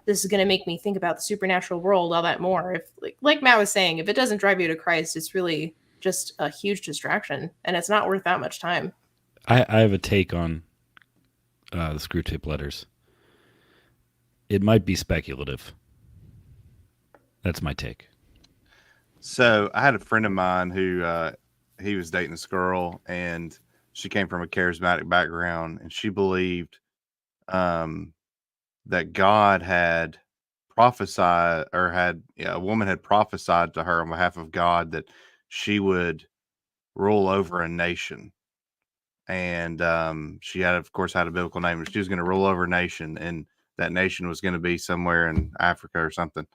this is going to make me think about the supernatural world all that more. If like Matt was saying, if it doesn't drive you to Christ, it's really just a huge distraction, and it's not worth that much time. I have a take on the Screwtape Letters. It might be speculative. That's my take. So I had a friend of mine who he was dating this girl, and she came from a charismatic background, and she believed that God had prophesied, or a woman had prophesied to her on behalf of God that she would rule over a nation. And she had, of course, had a biblical name. She was going to rule over a nation, and that nation was going to be somewhere in Africa or something.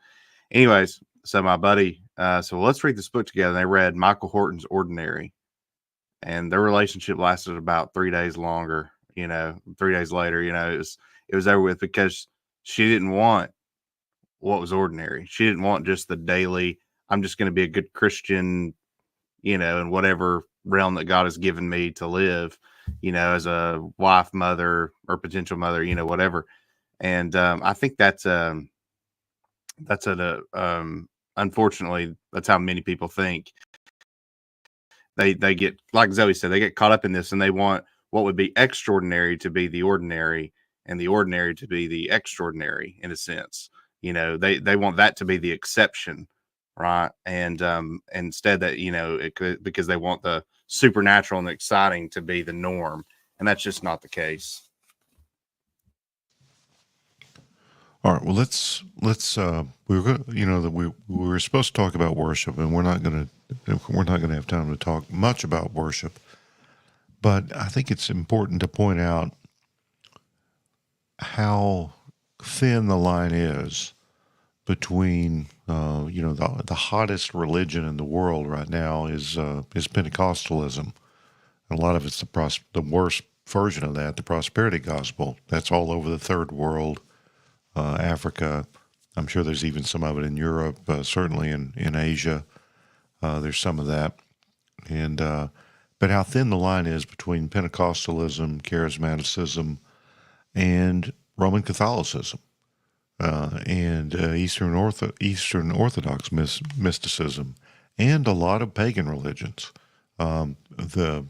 Anyways, so my buddy, so let's read this book together. And they read Michael Horton's Ordinary, and their relationship lasted about 3 days longer. 3 days later, it was over with, because she didn't want what was ordinary. She didn't want just the daily, I'm just going to be a good Christian, in whatever realm that God has given me to live, as a wife, mother, or potential mother, whatever. And I think that's unfortunately, that's how many people think. They get, like Zoe said, they get caught up in this, and they want what would be extraordinary to be the ordinary, and the ordinary to be the extraordinary, in a sense. They want that to be the exception, right? And instead that, because they want the supernatural and the exciting to be the norm, and that's just not the case. All right. Well, let's we were supposed to talk about worship, and we're not going to have time to talk much about worship. But I think it's important to point out how thin the line is between the hottest religion in the world right now is Pentecostalism. A lot of it's the worst version of that, the prosperity gospel. That's all over the third world. Africa. I'm sure there's even some of it in Europe, certainly in Asia. There's some of that. And but how thin the line is between Pentecostalism, charismaticism, and Roman Catholicism, and Eastern Orthodox mysticism, and a lot of pagan religions. The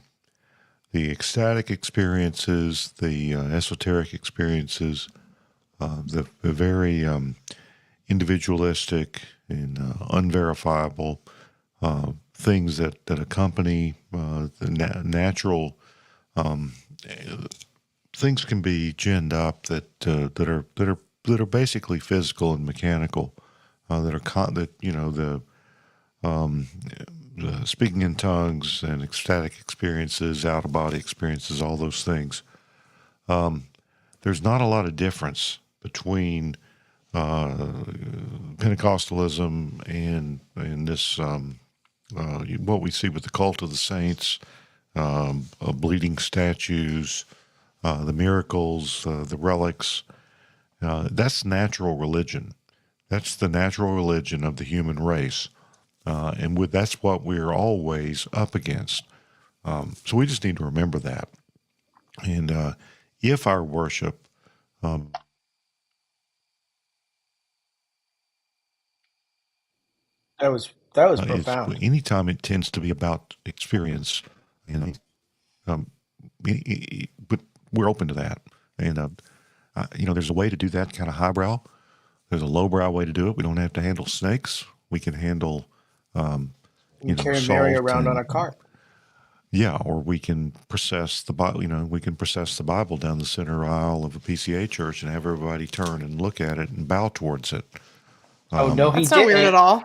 ecstatic experiences, the esoteric experiences, the very individualistic and unverifiable things that accompany the natural things can be ginned up that are basically physical and mechanical, the speaking in tongues and ecstatic experiences, out of body experiences, all those things. There's not a lot of difference between Pentecostalism and this what we see with the cult of the saints, bleeding statues, the miracles, the relics. That's natural religion. That's the natural religion of the human race. that's what we're always up against. So we just need to remember that. And if our worship, That was profound. anytime it tends to be about experience, um, but we're open to that. And there's a way to do that kind of highbrow. There's a lowbrow way to do it. We don't have to handle snakes. We can handle, You carry Mary salt around on a and cart. yeah, or we can process the Bible. We can process the Bible down the center aisle of a PCA church and have everybody turn and look at it and bow towards it. Oh no, he That's not weird didn't. at all.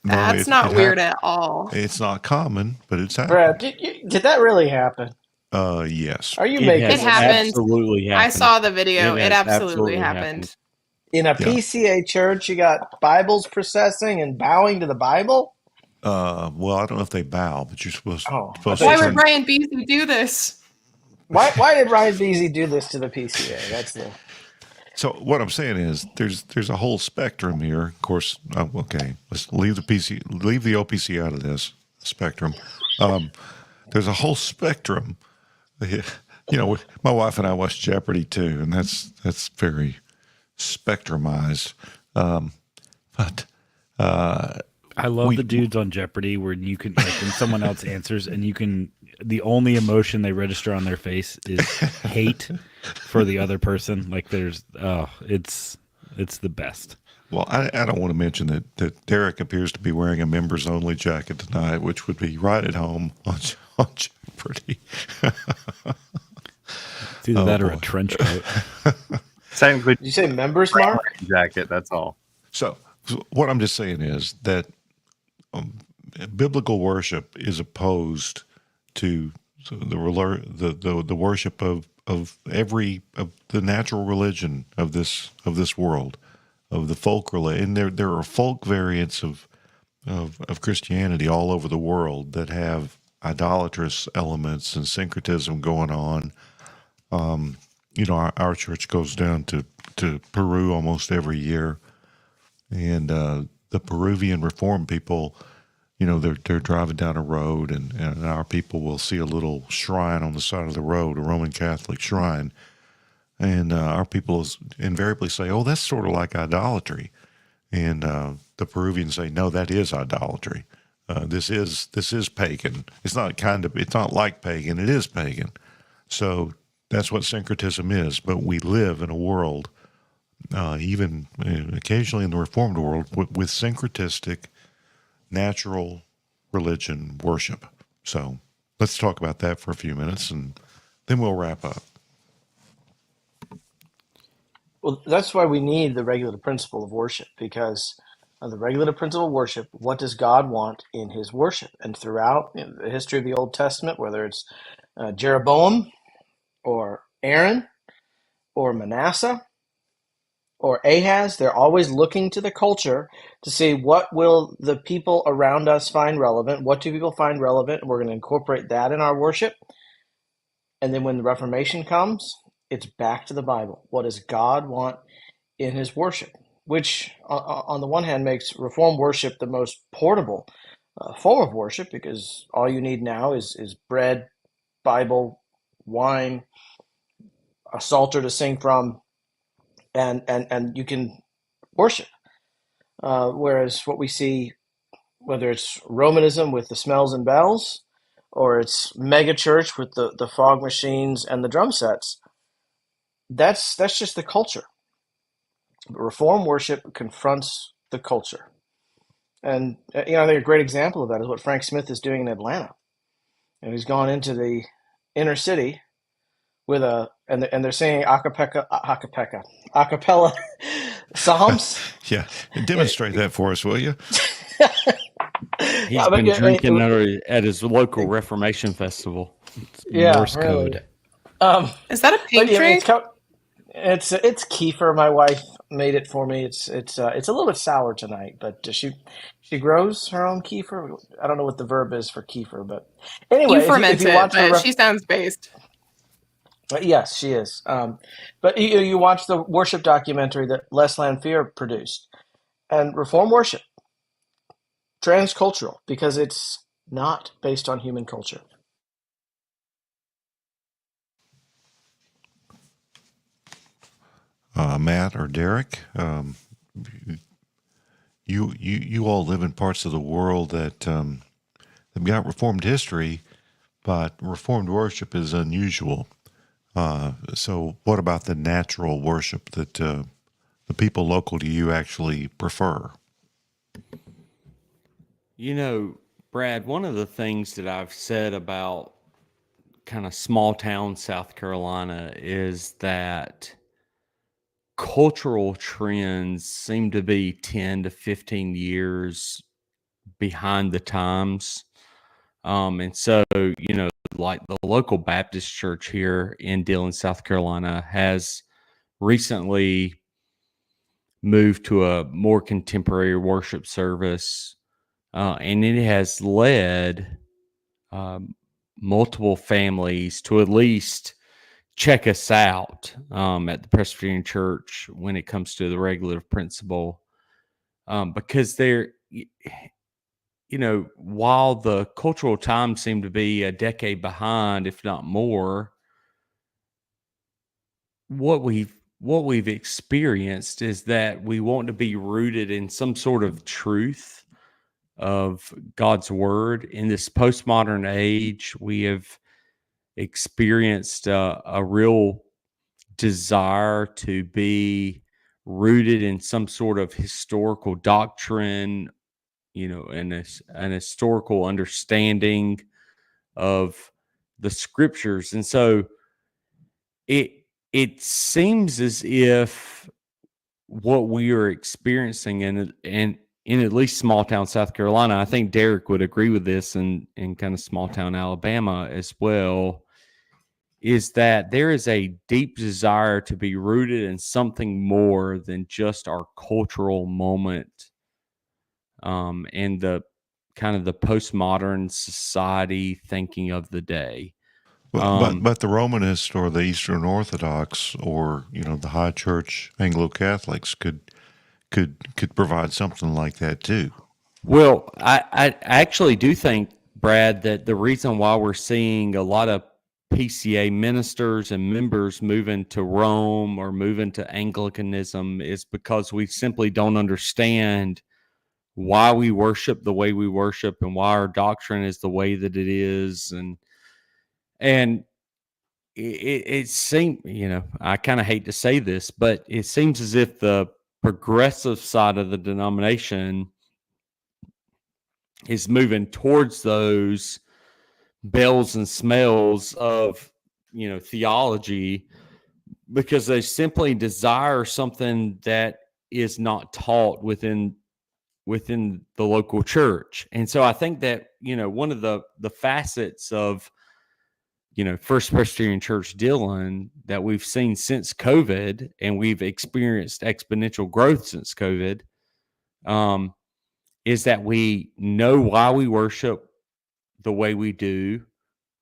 No, That's not weird at all. It's not common, but it's happened. Brad, did that really happen? Yes. Are you It making has this up? happened. absolutely I happened. saw the video. It has absolutely happened. In a PCA church, you got Bibles processing and bowing to the Bible? Well, I don't know if they bow, but you're supposed Oh, to Why turn. would Brian Beasley do this? Why did Ryan Beasy do this to the PCA? That's the So what I'm saying is there's a whole spectrum here. Of course, okay, let's leave the OPC out of this spectrum. There's a whole spectrum. My wife and I watch Jeopardy too, and that's very spectrumized. But I love the dudes on Jeopardy where you can, like, when someone else answers and the only emotion they register on their face is hate for the other person. Like it's the best. Well, I don't want to mention that Derek appears to be wearing a members only jacket tonight, which would be right at home on Jeopardy. It's either that or a trench coat. Technically, Did you say members, Mark? jacket. That's all. So what I'm just saying is that biblical worship is opposed to the worship of the natural religion of this world, of the folk religion. And there are folk variants of Christianity all over the world that have idolatrous elements and syncretism going on. Our church goes down to Peru almost every year, and the Peruvian Reformed people, they're driving down a road, and our people will see a little shrine on the side of the road, a Roman Catholic shrine, and our people invariably say, "Oh, that's sort of like idolatry," and the Peruvians say, "No, that is idolatry. This is pagan. It's not like pagan. It is pagan." So that's what syncretism is. But we live in a world, even occasionally in the Reformed world, with syncretistic, natural religion worship. So let's talk about that for a few minutes, and then we'll wrap up. Well, that's why we need the regulative principle of worship, because of the regulative principle of worship, what does God want in his worship? And throughout the history of the Old Testament, whether it's Jeroboam or Aaron or Manasseh or Ahaz, they're always looking to the culture to see what will the people around us find relevant, what do people find relevant, and we're going to incorporate that in our worship. And then when the Reformation comes, it's back to the Bible. What does God want in his worship? Which, on the one hand, makes Reformed worship the most portable form of worship, because all you need now is bread, Bible, wine, a psalter to sing from, and you can worship. Whereas what we see, whether it's Romanism with the smells and bells, or it's mega church with the fog machines and the drum sets, that's just the culture. But Reform worship confronts the culture. And I think a great example of that is what Frank Smith is doing in Atlanta. And he's gone into the inner city with and they're singing a cappella psalms. Yeah, and demonstrate that for us, will you? He's been drinking at his local Reformation festival. Morse code. Is that a pink drink? It's kefir. My wife made it for me. It's a little bit sour tonight, but she grows her own kefir. I don't know what the verb is for kefir, but anyway, You ferment if you watch it, but she sounds based. Yes, she is. But you watch the worship documentary that Les Lanphier produced, and Reform worship transcultural because it's not based on human culture. Matt or Derek, you all live in parts of the world that have got Reformed history, but Reformed worship is unusual. So what about the natural worship that the people local to you actually prefer? You know, Brad, one of the things that I've said about kind of small town South Carolina is that cultural trends seem to be 10 to 15 years behind the times. And so, you know, like the local Baptist church here in Dillon, South Carolina, has recently moved to a more contemporary worship service, and it has led multiple families to at least check us out at the Presbyterian Church when it comes to the regulative principle, because they're, you know, while the cultural times seem to be a decade behind, if not more, what we've experienced is that we want to be rooted in some sort of truth of God's word. In this postmodern age, we have experienced a real desire to be rooted in some sort of historical doctrine, you know, and an historical understanding of the scriptures. And so it seems as if what we are experiencing in at least small town South Carolina, I think Derek would agree with this, and in kind of small town Alabama as well, is that there is a deep desire to be rooted in something more than just our cultural moment, and the kind of the postmodern society thinking of the day. But the Romanist or the Eastern Orthodox or, you know, the High Church Anglo-Catholics could provide something like that too. Well, I actually do think, Brad, that the reason why we're seeing a lot of PCA ministers and members moving to Rome or moving to Anglicanism is because we simply don't understand why we worship the way we worship and why our doctrine is the way that it is. And it seems, you know, I kind of hate to say this, but it seems as if the progressive side of the denomination is moving towards those bells and smells of, you know, theology, because they simply desire something that is not taught within the local church. And so I think that, you know, one of the facets of, you know, First Presbyterian Church Dillon that we've seen since COVID, and we've experienced exponential growth since COVID, is that we know why we worship the way we do.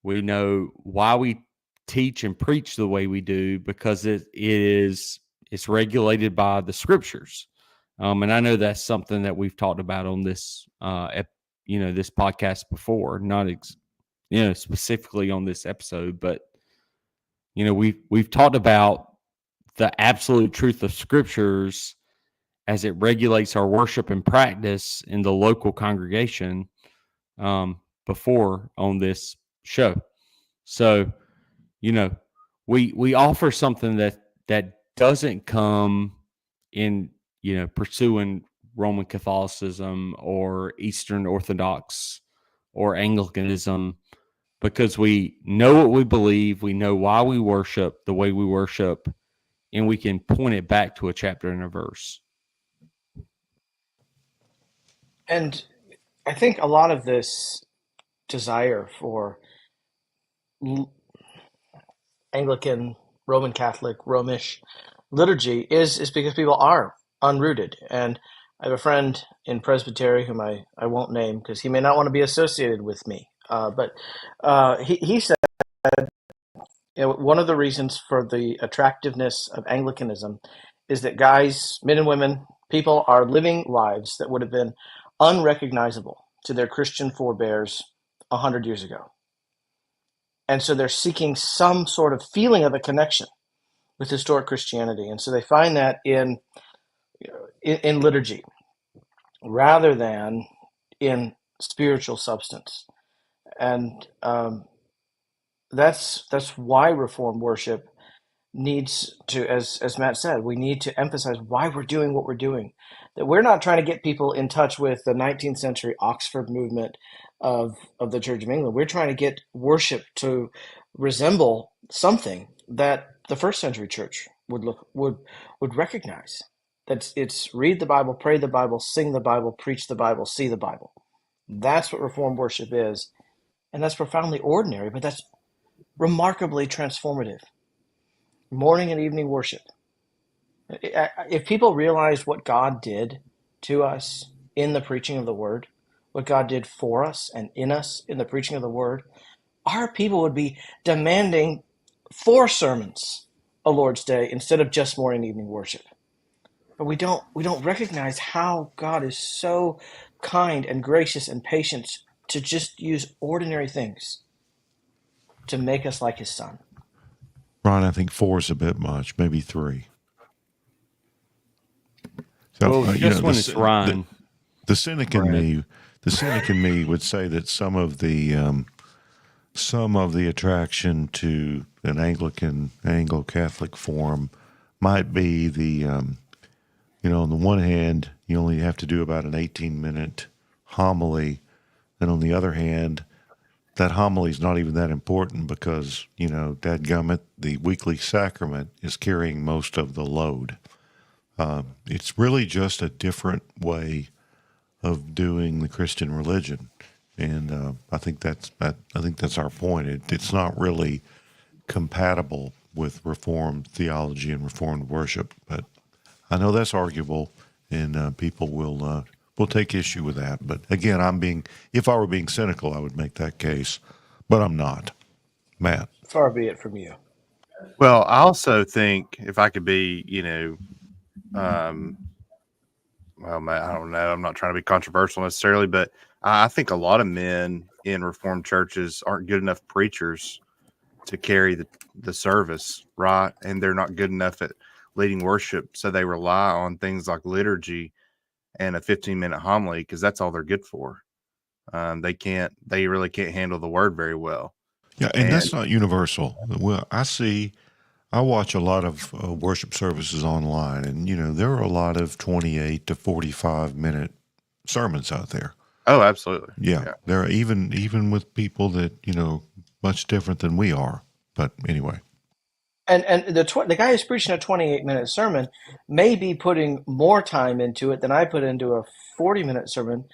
We know why we teach and preach the way we do, because it's regulated by the scriptures. And I know that's something that we've talked about on this, this podcast before, not specifically on this episode, but, you know, we've talked about the absolute truth of scriptures as it regulates our worship and practice in the local congregation, before on this show. So, you know, we offer something that doesn't come in, you know, pursuing Roman Catholicism or Eastern Orthodox or Anglicanism, because we know what we believe, we know why we worship the way we worship, and we can point it back to a chapter and a verse. And I think a lot of this desire for Anglican, Roman Catholic, Romish liturgy is because people are unrooted. And I have a friend in Presbytery whom I won't name because he may not want to be associated with me. But he said, you know, one of the reasons for the attractiveness of Anglicanism is that guys, men and women, people are living lives that would have been unrecognizable to their Christian forebears 100 years ago. And so they're seeking some sort of feeling of a connection with historic Christianity. And so they find that in liturgy rather than in spiritual substance. And that's why Reformed worship needs to, as Matt said, we need to emphasize why we're doing what we're doing. That we're not trying to get people in touch with the 19th century Oxford movement of the Church of England. We're trying to get worship to resemble something that the first century church would recognize. It's read the Bible, pray the Bible, sing the Bible, preach the Bible, see the Bible. That's what Reformed worship is. And that's profoundly ordinary, but that's remarkably transformative. Morning and evening worship. If people realized what God did to us in the preaching of the word, what God did for us and in us in the preaching of the word, our people would be demanding 4 sermons a Lord's Day instead of just morning and evening worship. But we don't recognize how God is so kind and gracious and patient to just use ordinary things to make us like his son. Ron, I think 4 is a bit much, maybe 3. So, Well, just when it's Ryan. The cynic in me would say that some of the attraction to an Anglo-Catholic form might be the, on the one hand, you only have to do about an 18-minute homily, and on the other hand, that homily is not even that important because, dadgummit, the weekly sacrament is carrying most of the load. It's really just a different way of doing the Christian religion, and I think that's our point. It's not really compatible with Reformed theology and Reformed worship, but I know that's arguable, and people will take issue with that. But again, if I were being cynical, I would make that case, but I'm not. Matt. Far be it from you. Well, I also think if I could be, well, Matt, I don't know. I'm not trying to be controversial necessarily, but I think a lot of men in Reformed churches aren't good enough preachers to carry the service, right? And they're not good enough at leading worship, so they rely on things like liturgy and a 15-minute homily because that's all they're good for. They really can't handle the word very well. Yeah, and that's not universal. Well, I watch a lot of worship services online, and there are a lot of 28 to 45-minute sermons out there. Oh, absolutely. Yeah. There are even with people that much different than we are. But anyway. And the guy who's preaching a 28-minute sermon may be putting more time into it than I put into a 40-minute sermon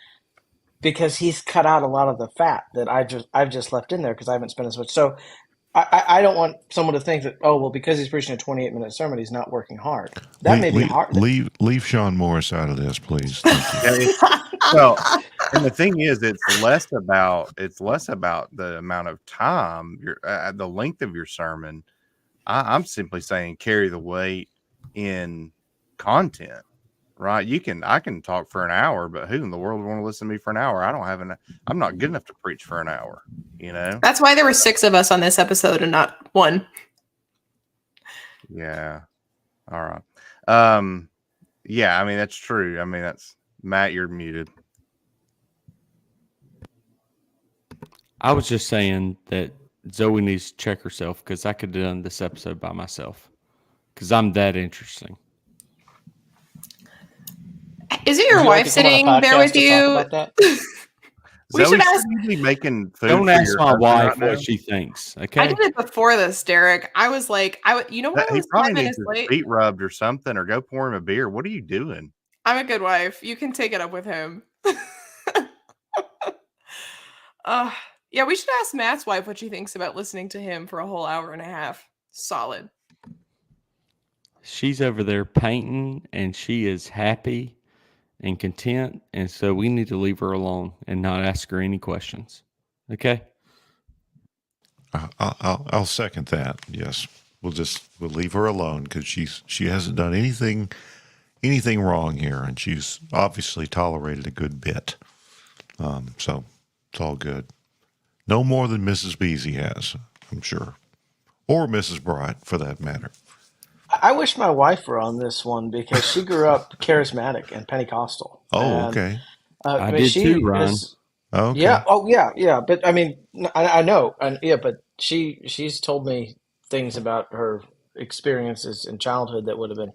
because he's cut out a lot of the fat that I've just left in there because I haven't spent as much. So I don't want someone to think that, because he's preaching a 28-minute sermon, he's not working hard. That may be hard. Leave Sean Morris out of this, please. Well, and the thing is, it's less about the amount of time, the length of your sermon. I'm simply saying carry the weight in content, right? I can talk for an hour, but who in the world would want to listen to me for an hour? I'm not good enough to preach for an hour, That's why there were 6 of us on this episode and not 1. Yeah. All right. Yeah, that's true. That's Matt, you're muted. I was just saying that Zoe needs to check herself because I could have done this episode by myself because I'm that interesting. Is it your wife sitting there with you? We should ask. Making food. Don't ask my wife what she thinks. Okay. I did it before this, Derek. I was like, I was he 5 probably minutes needs late. his feet rubbed or something, or go pour him a beer. What are you doing? I'm a good wife. You can take it up with him. Yeah, we should ask Matt's wife what she thinks about listening to him for a whole hour and a half. Solid. She's over there painting, and she is happy and content, and so we need to leave her alone and not ask her any questions. Okay? I'll second that. Yes, we'll leave her alone because she hasn't done anything anything wrong here, and she's obviously tolerated a good bit. So it's all good. No more than Mrs. Beasy has, I'm sure, or Mrs. Bright for that matter. I wish my wife were on this one because she grew up charismatic and Pentecostal. Oh, And okay. I mean, did she too, Ryan. is. Okay. Yeah. Oh, yeah. Yeah. But I mean, I know. And yeah, but she's told me things about her experiences in childhood that would have been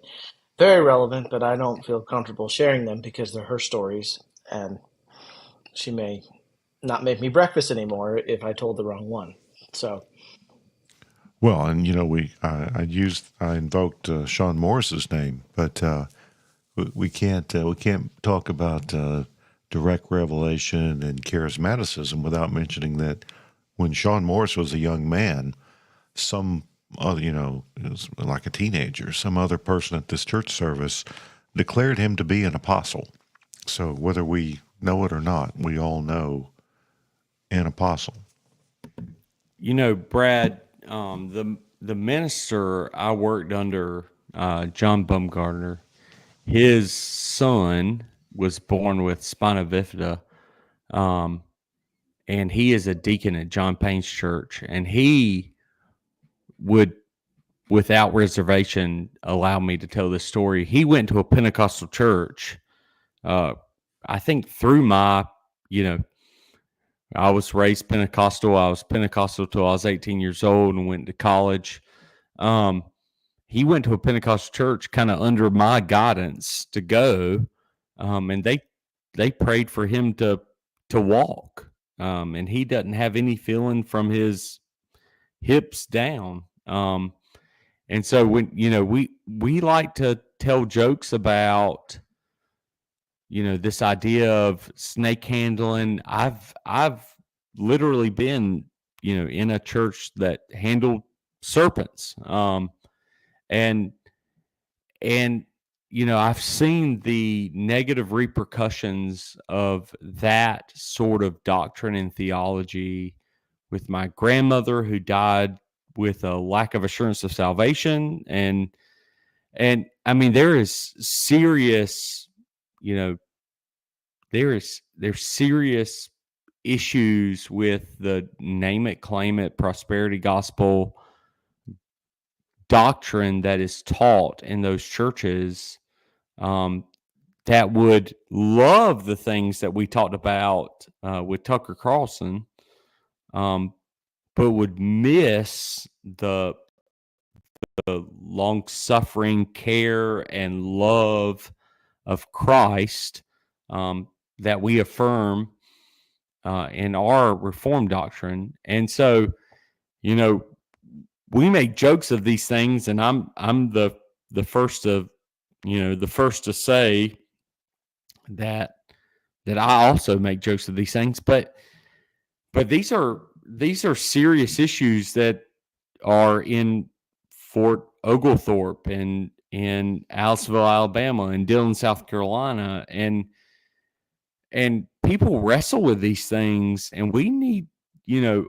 very relevant, but I don't feel comfortable sharing them because they're her stories. And she may not make me breakfast anymore if I told the wrong one. So, Well, and I invoked Sean Morris's name, but we can't talk about direct revelation and charismaticism without mentioning that when Sean Morris was a young man, some other, it was like a teenager, some other person at this church service declared him to be an apostle. So whether we know it or not, we all know an apostle. Brad, the minister I worked under, John Bumgardner, his son was born with spina bifida, and he is a deacon at John Payne's church, and he would, without reservation, allow me to tell this story. He went to a Pentecostal church, I think through my, I was raised Pentecostal. I was Pentecostal till I was 18 years old and went to college. He went to a Pentecostal church kind of under my guidance to go, and they prayed for him to walk, and he doesn't have any feeling from his hips down. And so when we like to tell jokes about this idea of snake handling. I've literally been in a church that handled serpents, and I've seen the negative repercussions of that sort of doctrine and theology with my grandmother, who died with a lack of assurance of salvation, and I mean there is serious, there's serious issues with the name it, claim it, prosperity gospel doctrine that is taught in those churches, that would love the things that we talked about with Tucker Carlson, but would miss the long-suffering care and love of Christ that we affirm in our Reformed doctrine. And so, we make jokes of these things, and I'm the first to say that I also make jokes of these things, but these are serious issues that are in Fort Oglethorpe and in Aliceville, Alabama, and Dillon, South Carolina, and people wrestle with these things, and we need, the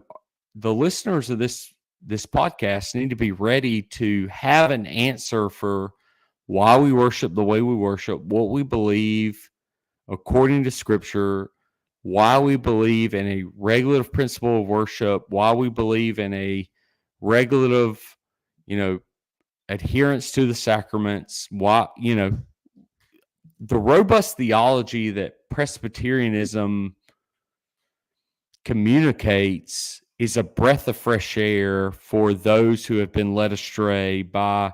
listeners of this podcast need to be ready to have an answer for why we worship the way we worship, what we believe according to Scripture, why we believe in a regulative principle of worship, why we believe in a regulative, adherence to the sacraments, why, the robust theology that Presbyterianism communicates is a breath of fresh air for those who have been led astray by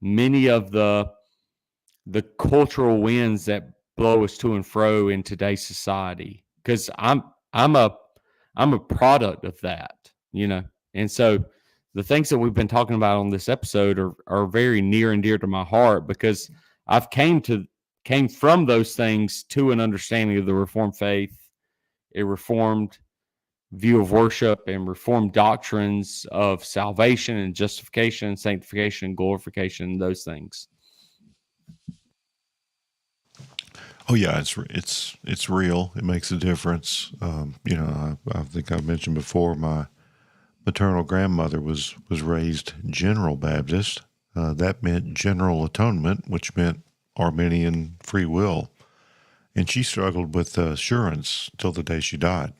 many of the cultural winds that blow us to and fro in today's society. Because I'm a product of that, and so the things that we've been talking about on this episode are very near and dear to my heart, because I've came from those things to an understanding of the Reformed faith, a Reformed view of worship, and Reformed doctrines of salvation and justification and sanctification and glorification, those things. Oh yeah, it's real. It makes a difference. I think I've mentioned before, my maternal grandmother was raised General Baptist. That meant general atonement, which meant Arminian free will, and she struggled with assurance till the day she died.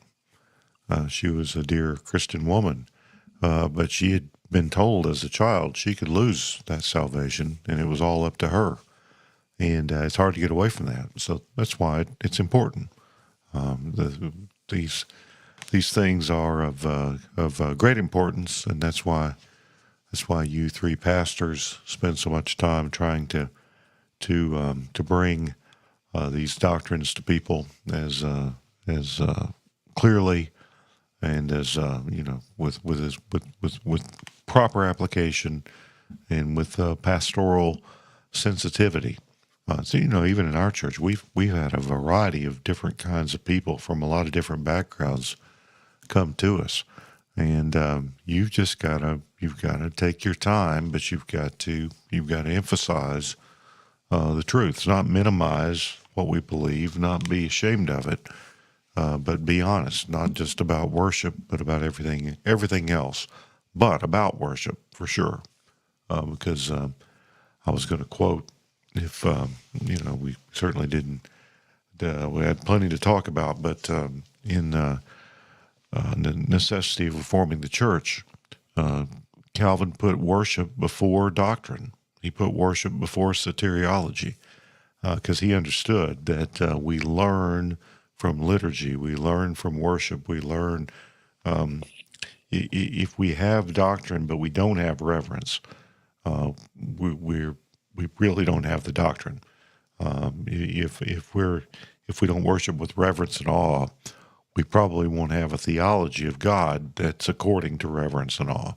She was a dear Christian woman, but she had been told as a child she could lose that salvation, and it was all up to her. And it's hard to get away from that. So that's why it's important. These things are of great importance, and that's why you three pastors spend so much time trying to bring these doctrines to people as clearly and as with proper application and with pastoral sensitivity. So even in our church, we've had a variety of different kinds of people from a lot of different backgrounds come to us, and you've got to take your time, but you've got to emphasize the truth, not minimize what we believe, not be ashamed of it, but be honest, not just about worship, but about everything else, but about worship for sure, because I was going to quote. If we certainly didn't, we had plenty to talk about, but in the necessity of reforming the church, Calvin put worship before doctrine. He put worship before soteriology, because he understood that we learn from liturgy, we learn from worship, we learn. If we have doctrine but we don't have reverence, we really don't have the doctrine. If we don't worship with reverence and awe, we probably won't have a theology of God that's according to reverence and awe.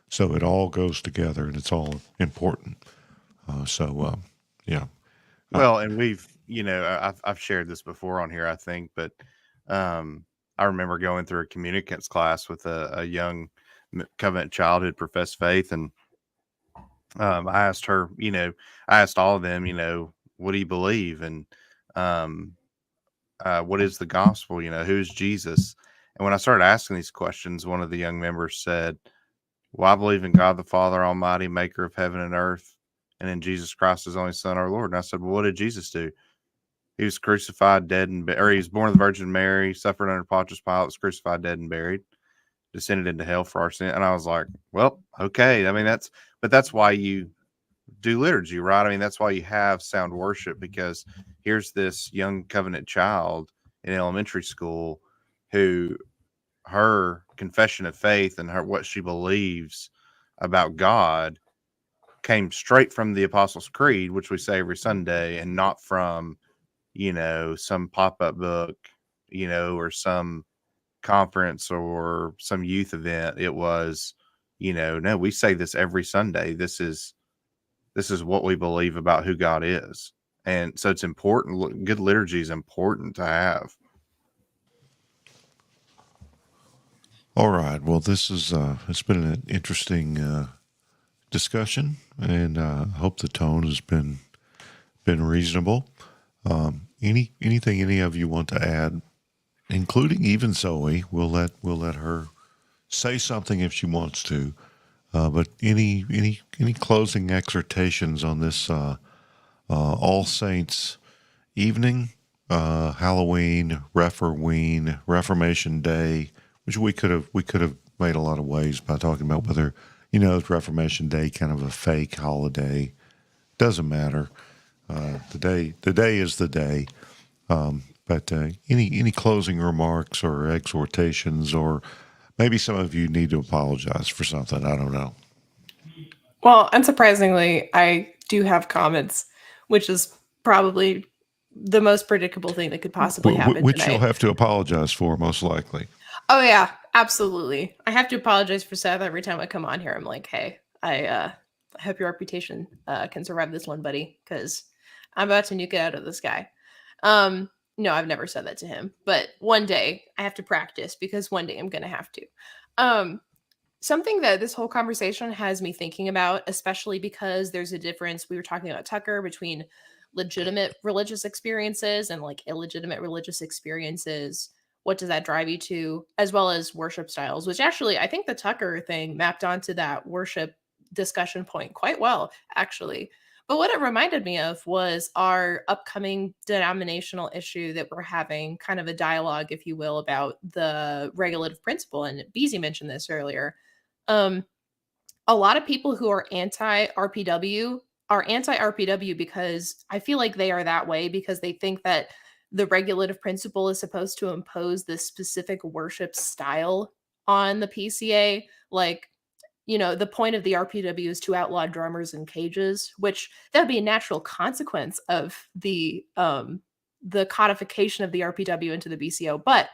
So it all goes together, and it's all important. Yeah. Well, and I've shared this before on here, I think, but I remember going through a communicants class with a young covenant child who had professed faith, and I asked her, I asked all of them, what do you believe? And what is the gospel? Who's Jesus? And when I started asking these questions, one of the young members said, well, I believe in God the Father Almighty, maker of heaven and earth, and in Jesus Christ, his only Son, our Lord. And I said, well, what did Jesus do? He was crucified, dead, or he was born of the Virgin Mary, suffered under Pontius Pilate, was crucified, dead, and buried, descended into hell for our sin. And I was like, well, okay. I mean, that's why you do liturgy, right? I mean, that's why you have sound worship, because here's this young covenant child in elementary school who her confession of faith and what she believes about God came straight from the Apostles' Creed, which we say every Sunday, and not from, some pop-up book, or some conference or some youth event. It was, no, we say this every Sunday. This is what we believe about who God is. And so it's important. Good liturgy is important to have. All right. Well, this is it's been an interesting discussion, and I hope the tone has been reasonable. Anything any of you want to add, including even Zoe? We'll let her say something if she wants to. But any closing exhortations on this All Saints evening, Halloween, Reforween, Reformation Day, which we could have made a lot of ways by talking about whether is Reformation Day kind of a fake holiday. Doesn't matter. The day is the day. But any closing remarks or exhortations, or maybe some of you need to apologize for something. I don't know. Well, unsurprisingly, I do have comments, which is probably the most predictable thing that could possibly happen Which today. you'll have to apologize for, most likely. Oh, yeah, absolutely. I have to apologize for Seth every time I come on here. I'm like, hey, I hope your reputation can survive this one, buddy, because I'm about to nuke it out of the sky. No, I've never said that to him, but one day I have to practice, because one day I'm going to have to. Something that this whole conversation has me thinking about, especially because there's a difference, we were talking about Tucker, between legitimate religious experiences and like illegitimate religious experiences. What does that drive you to, as well as worship styles, which actually I think the Tucker thing mapped onto that worship discussion point quite well, actually. But what it reminded me of was our upcoming denominational issue that we're having, kind of a dialogue, if you will, about the regulative principle. And Beezy mentioned this earlier. Um, a lot of people who are anti RPW are anti RPW because I feel like they are that way because they think that the regulative principle is supposed to impose this specific worship style on the PCA. Like, the point of the RPW is to outlaw drummers in cages, which that would be a natural consequence of the codification of the RPW into the BCO. But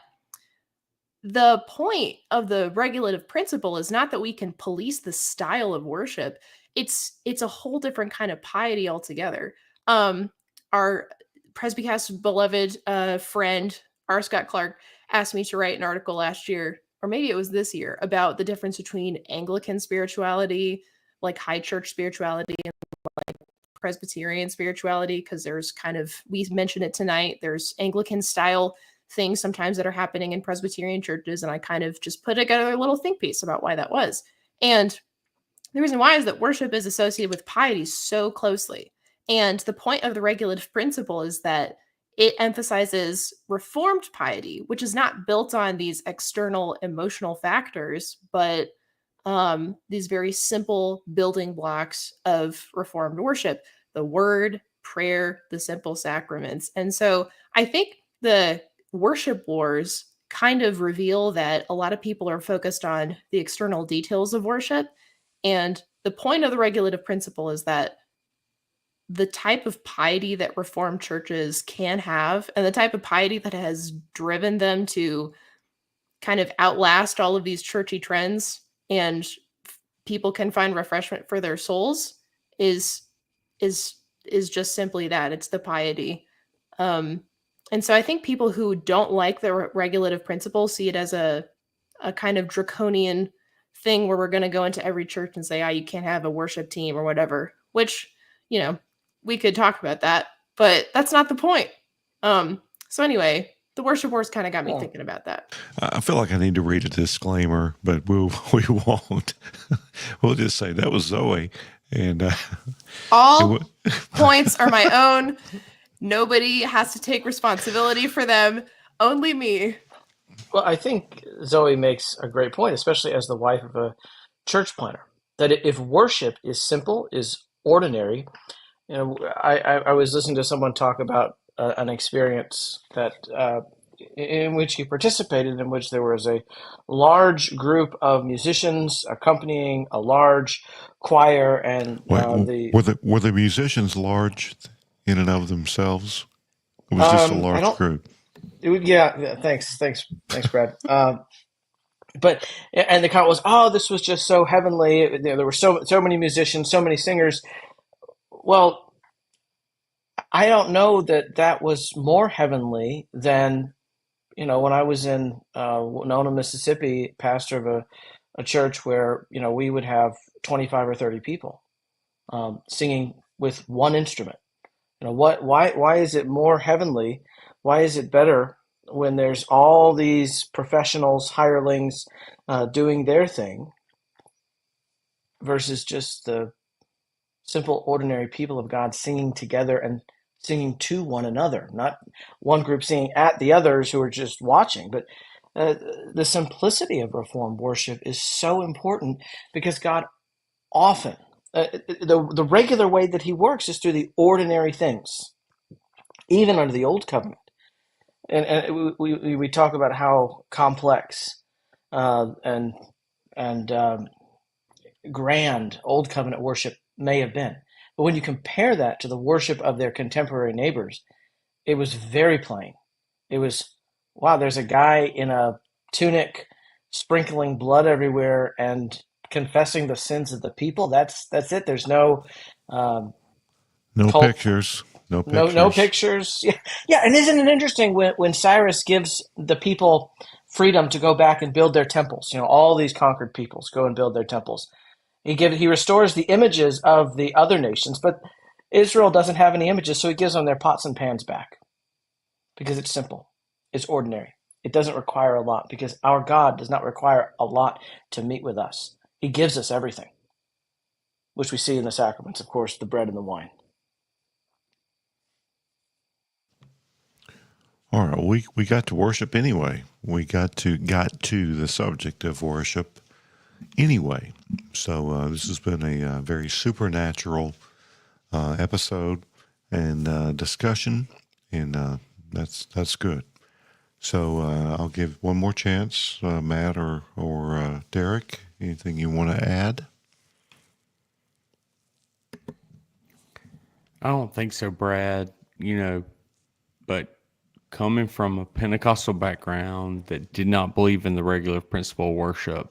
the point of the regulative principle is not that we can police the style of worship. It's a whole different kind of piety altogether. Our Presbycast beloved friend R. Scott Clark asked me to write an article last year, or maybe it was this year, about the difference between Anglican spirituality, like high church spirituality, and like Presbyterian spirituality, because there's we mentioned it tonight, there's Anglican style things sometimes that are happening in Presbyterian churches, and I kind of just put together a little think piece about why that was. And the reason why is that worship is associated with piety so closely. And the point of the regulative principle is that it emphasizes reformed piety, which is not built on these external emotional factors, but these very simple building blocks of reformed worship: the word, prayer, the simple sacraments. And so I think the worship wars kind of reveal that a lot of people are focused on the external details of worship. And the point of the regulative principle is that the type of piety that Reformed churches can have, and the type of piety that has driven them to kind of outlast all of these churchy trends, and people can find refreshment for their souls, is just simply that. It's the piety. And so I think people who don't like the regulative principle see it as a kind of draconian thing where we're going to go into every church and say, you can't have a worship team or whatever, which, we could talk about that, but that's not the point. So anyway, the worship wars kind of got me thinking about that. I feel like I need to read a disclaimer, but we won't. We'll just say that was Zoe. And all points are my own. Nobody has to take responsibility for them. Only me. Well, I think Zoe makes a great point, especially as the wife of a church planter, that if worship is simple, is ordinary. I was listening to someone talk about an experience that in which he participated, in which there was a large group of musicians accompanying a large choir, and were the musicians large in and of themselves? It was just a large group. Yeah, thanks, Brad. But the comment was, this was just so heavenly. There were so many musicians, so many singers. Well, I don't know that was more heavenly than, when I was in Winona, Mississippi, pastor of a church where, we would have 25 or 30 people singing with one instrument. Why is it more heavenly? Why is it better when there's all these professionals, hirelings doing their thing versus just the simple, ordinary people of God singing together and singing to one another, not one group singing at the others who are just watching. But the simplicity of Reformed worship is so important because God often, the regular way that he works is through the ordinary things, even under the Old Covenant. And we talk about how complex and grand Old Covenant worship may have been. But when you compare that to the worship of their contemporary neighbors, it was very plain. It was, wow, there's a guy in a tunic sprinkling blood everywhere and confessing the sins of the people. That's it. There's no pictures. No pictures. Yeah. And isn't it interesting when Cyrus gives the people freedom to go back and build their temples? All these conquered peoples go and build their temples. He restores the images of the other nations, but Israel doesn't have any images, so he gives them their pots and pans back because it's simple. It's ordinary. It doesn't require a lot because our God does not require a lot to meet with us. He gives us everything, which we see in the sacraments, of course, the bread and the wine. All right, we got to worship anyway. We got to the subject of worship anyway. So this has been a very supernatural episode and discussion, and that's good. So I'll give one more chance, Matt or Derek. Anything you want to add? I don't think so, Brad. But coming from a Pentecostal background that did not believe in the regular principle of worship,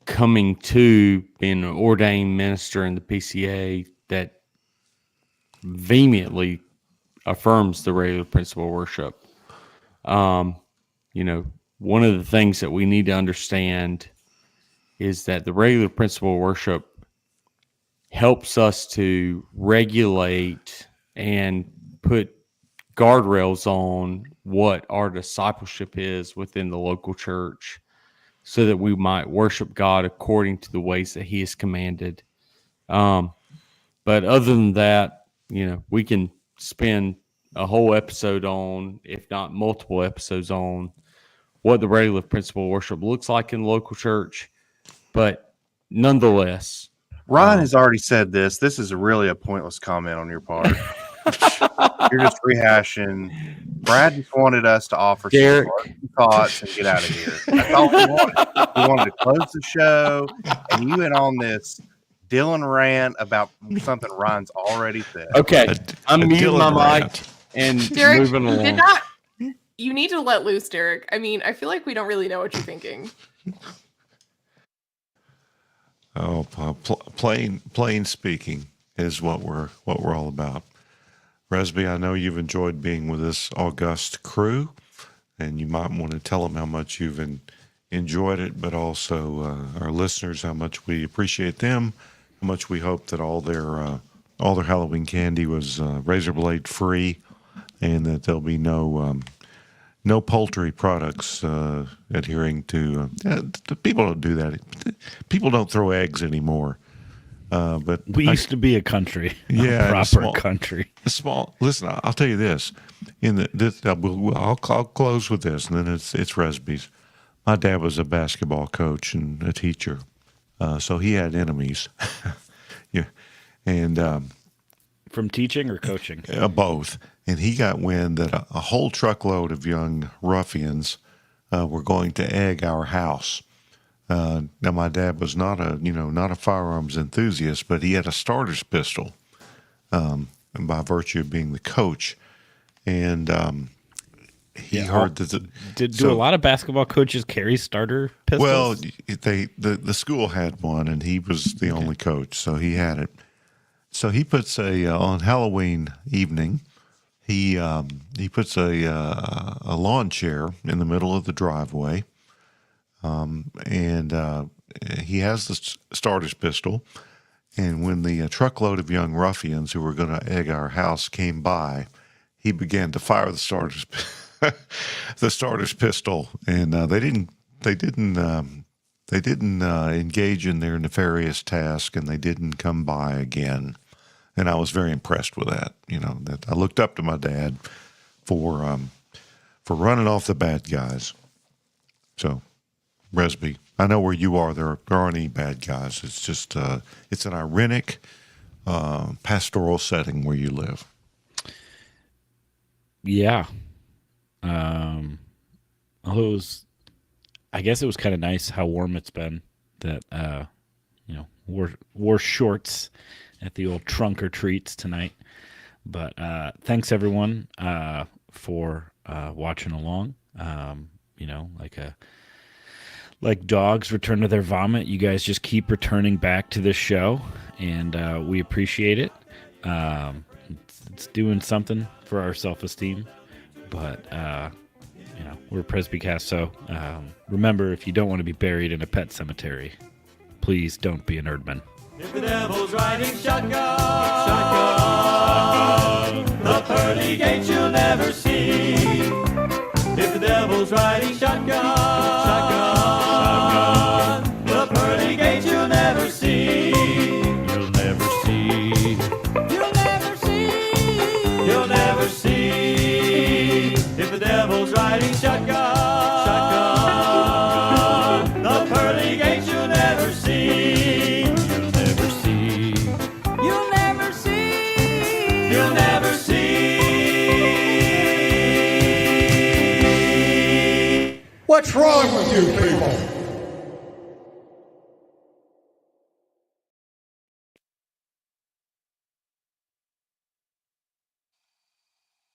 coming to being an ordained minister in the PCA that vehemently affirms the regular principle of worship. One of the things that we need to understand is that the regular principle of worship helps us to regulate and put guardrails on what our discipleship is within the local church so that we might worship God according to the ways that he has commanded. But other than that, we can spend a whole episode on, if not multiple episodes on, what the regular principle of worship looks like in the local church. But nonetheless, Ryan has already said this. This is really a pointless comment on your part. You're just rehashing. Brad just wanted us to offer Derek, some thoughts and get out of here. That's all we wanted. We wanted to close the show, and you went on this Dylan rant about something Ryan's already said. okay, I'm muting my mic rant. and Derek, moving you did along. not. You need to let loose, Derek. I mean, I feel like we don't really know what you're thinking. Oh, plain speaking is what we're all about. Resby, I know you've enjoyed being with this august crew, and you might want to tell them how much you've enjoyed it, but also our listeners how much we appreciate them, how much we hope that all their Halloween candy was razor blade free, and that there'll be no poultry products adhering to. People don't do that. People don't throw eggs anymore. But We used to be a country, Yeah, a proper small- country. Listen, I'll tell you this. I'll close with this, and then it's Resby's. My dad was a basketball coach and a teacher, so he had enemies. Yeah, and From teaching or coaching? both. And he got wind that a whole truckload of young ruffians were going to egg our house. Now, my dad was not a firearms enthusiast, but he had a starter's pistol, and by virtue of being the coach. And he heard that Do a lot of basketball coaches carry starter pistols? well, the school had one, and he was the only coach, so he had it. So he puts on Halloween evening. He puts a lawn chair in the middle of the driveway, and he has the starter's pistol. And when the truckload of young ruffians who were going to egg our house came by, he began to fire the starter's pistol, and they didn't engage in their nefarious task, and they didn't come by again. And I was very impressed with that. That I looked up to my dad for running off the bad guys. So, Resby, I know where you are. There aren't any bad guys. It's just it's an ironic pastoral setting where you live. Yeah. I guess it was kind of nice how warm it's been that, wore shorts at the old trunk or treats tonight. But thanks everyone for watching along. Like dogs return to their vomit, you guys just keep returning back to this show, and we appreciate it. It's doing something for our self-esteem, but we're Presbycast, so remember, if you don't want to be buried in a pet cemetery, please don't be an Erdman. If the devil's riding shotgun, the pearly gates you'll never see. If the devil's riding shotgun, the pearly gates you'll never see. You'll never see. You'll never see. You'll never see. shotgun. The pearly gates you'll never see. You'll never see. You'll never see. You'll never see. What's wrong with you people?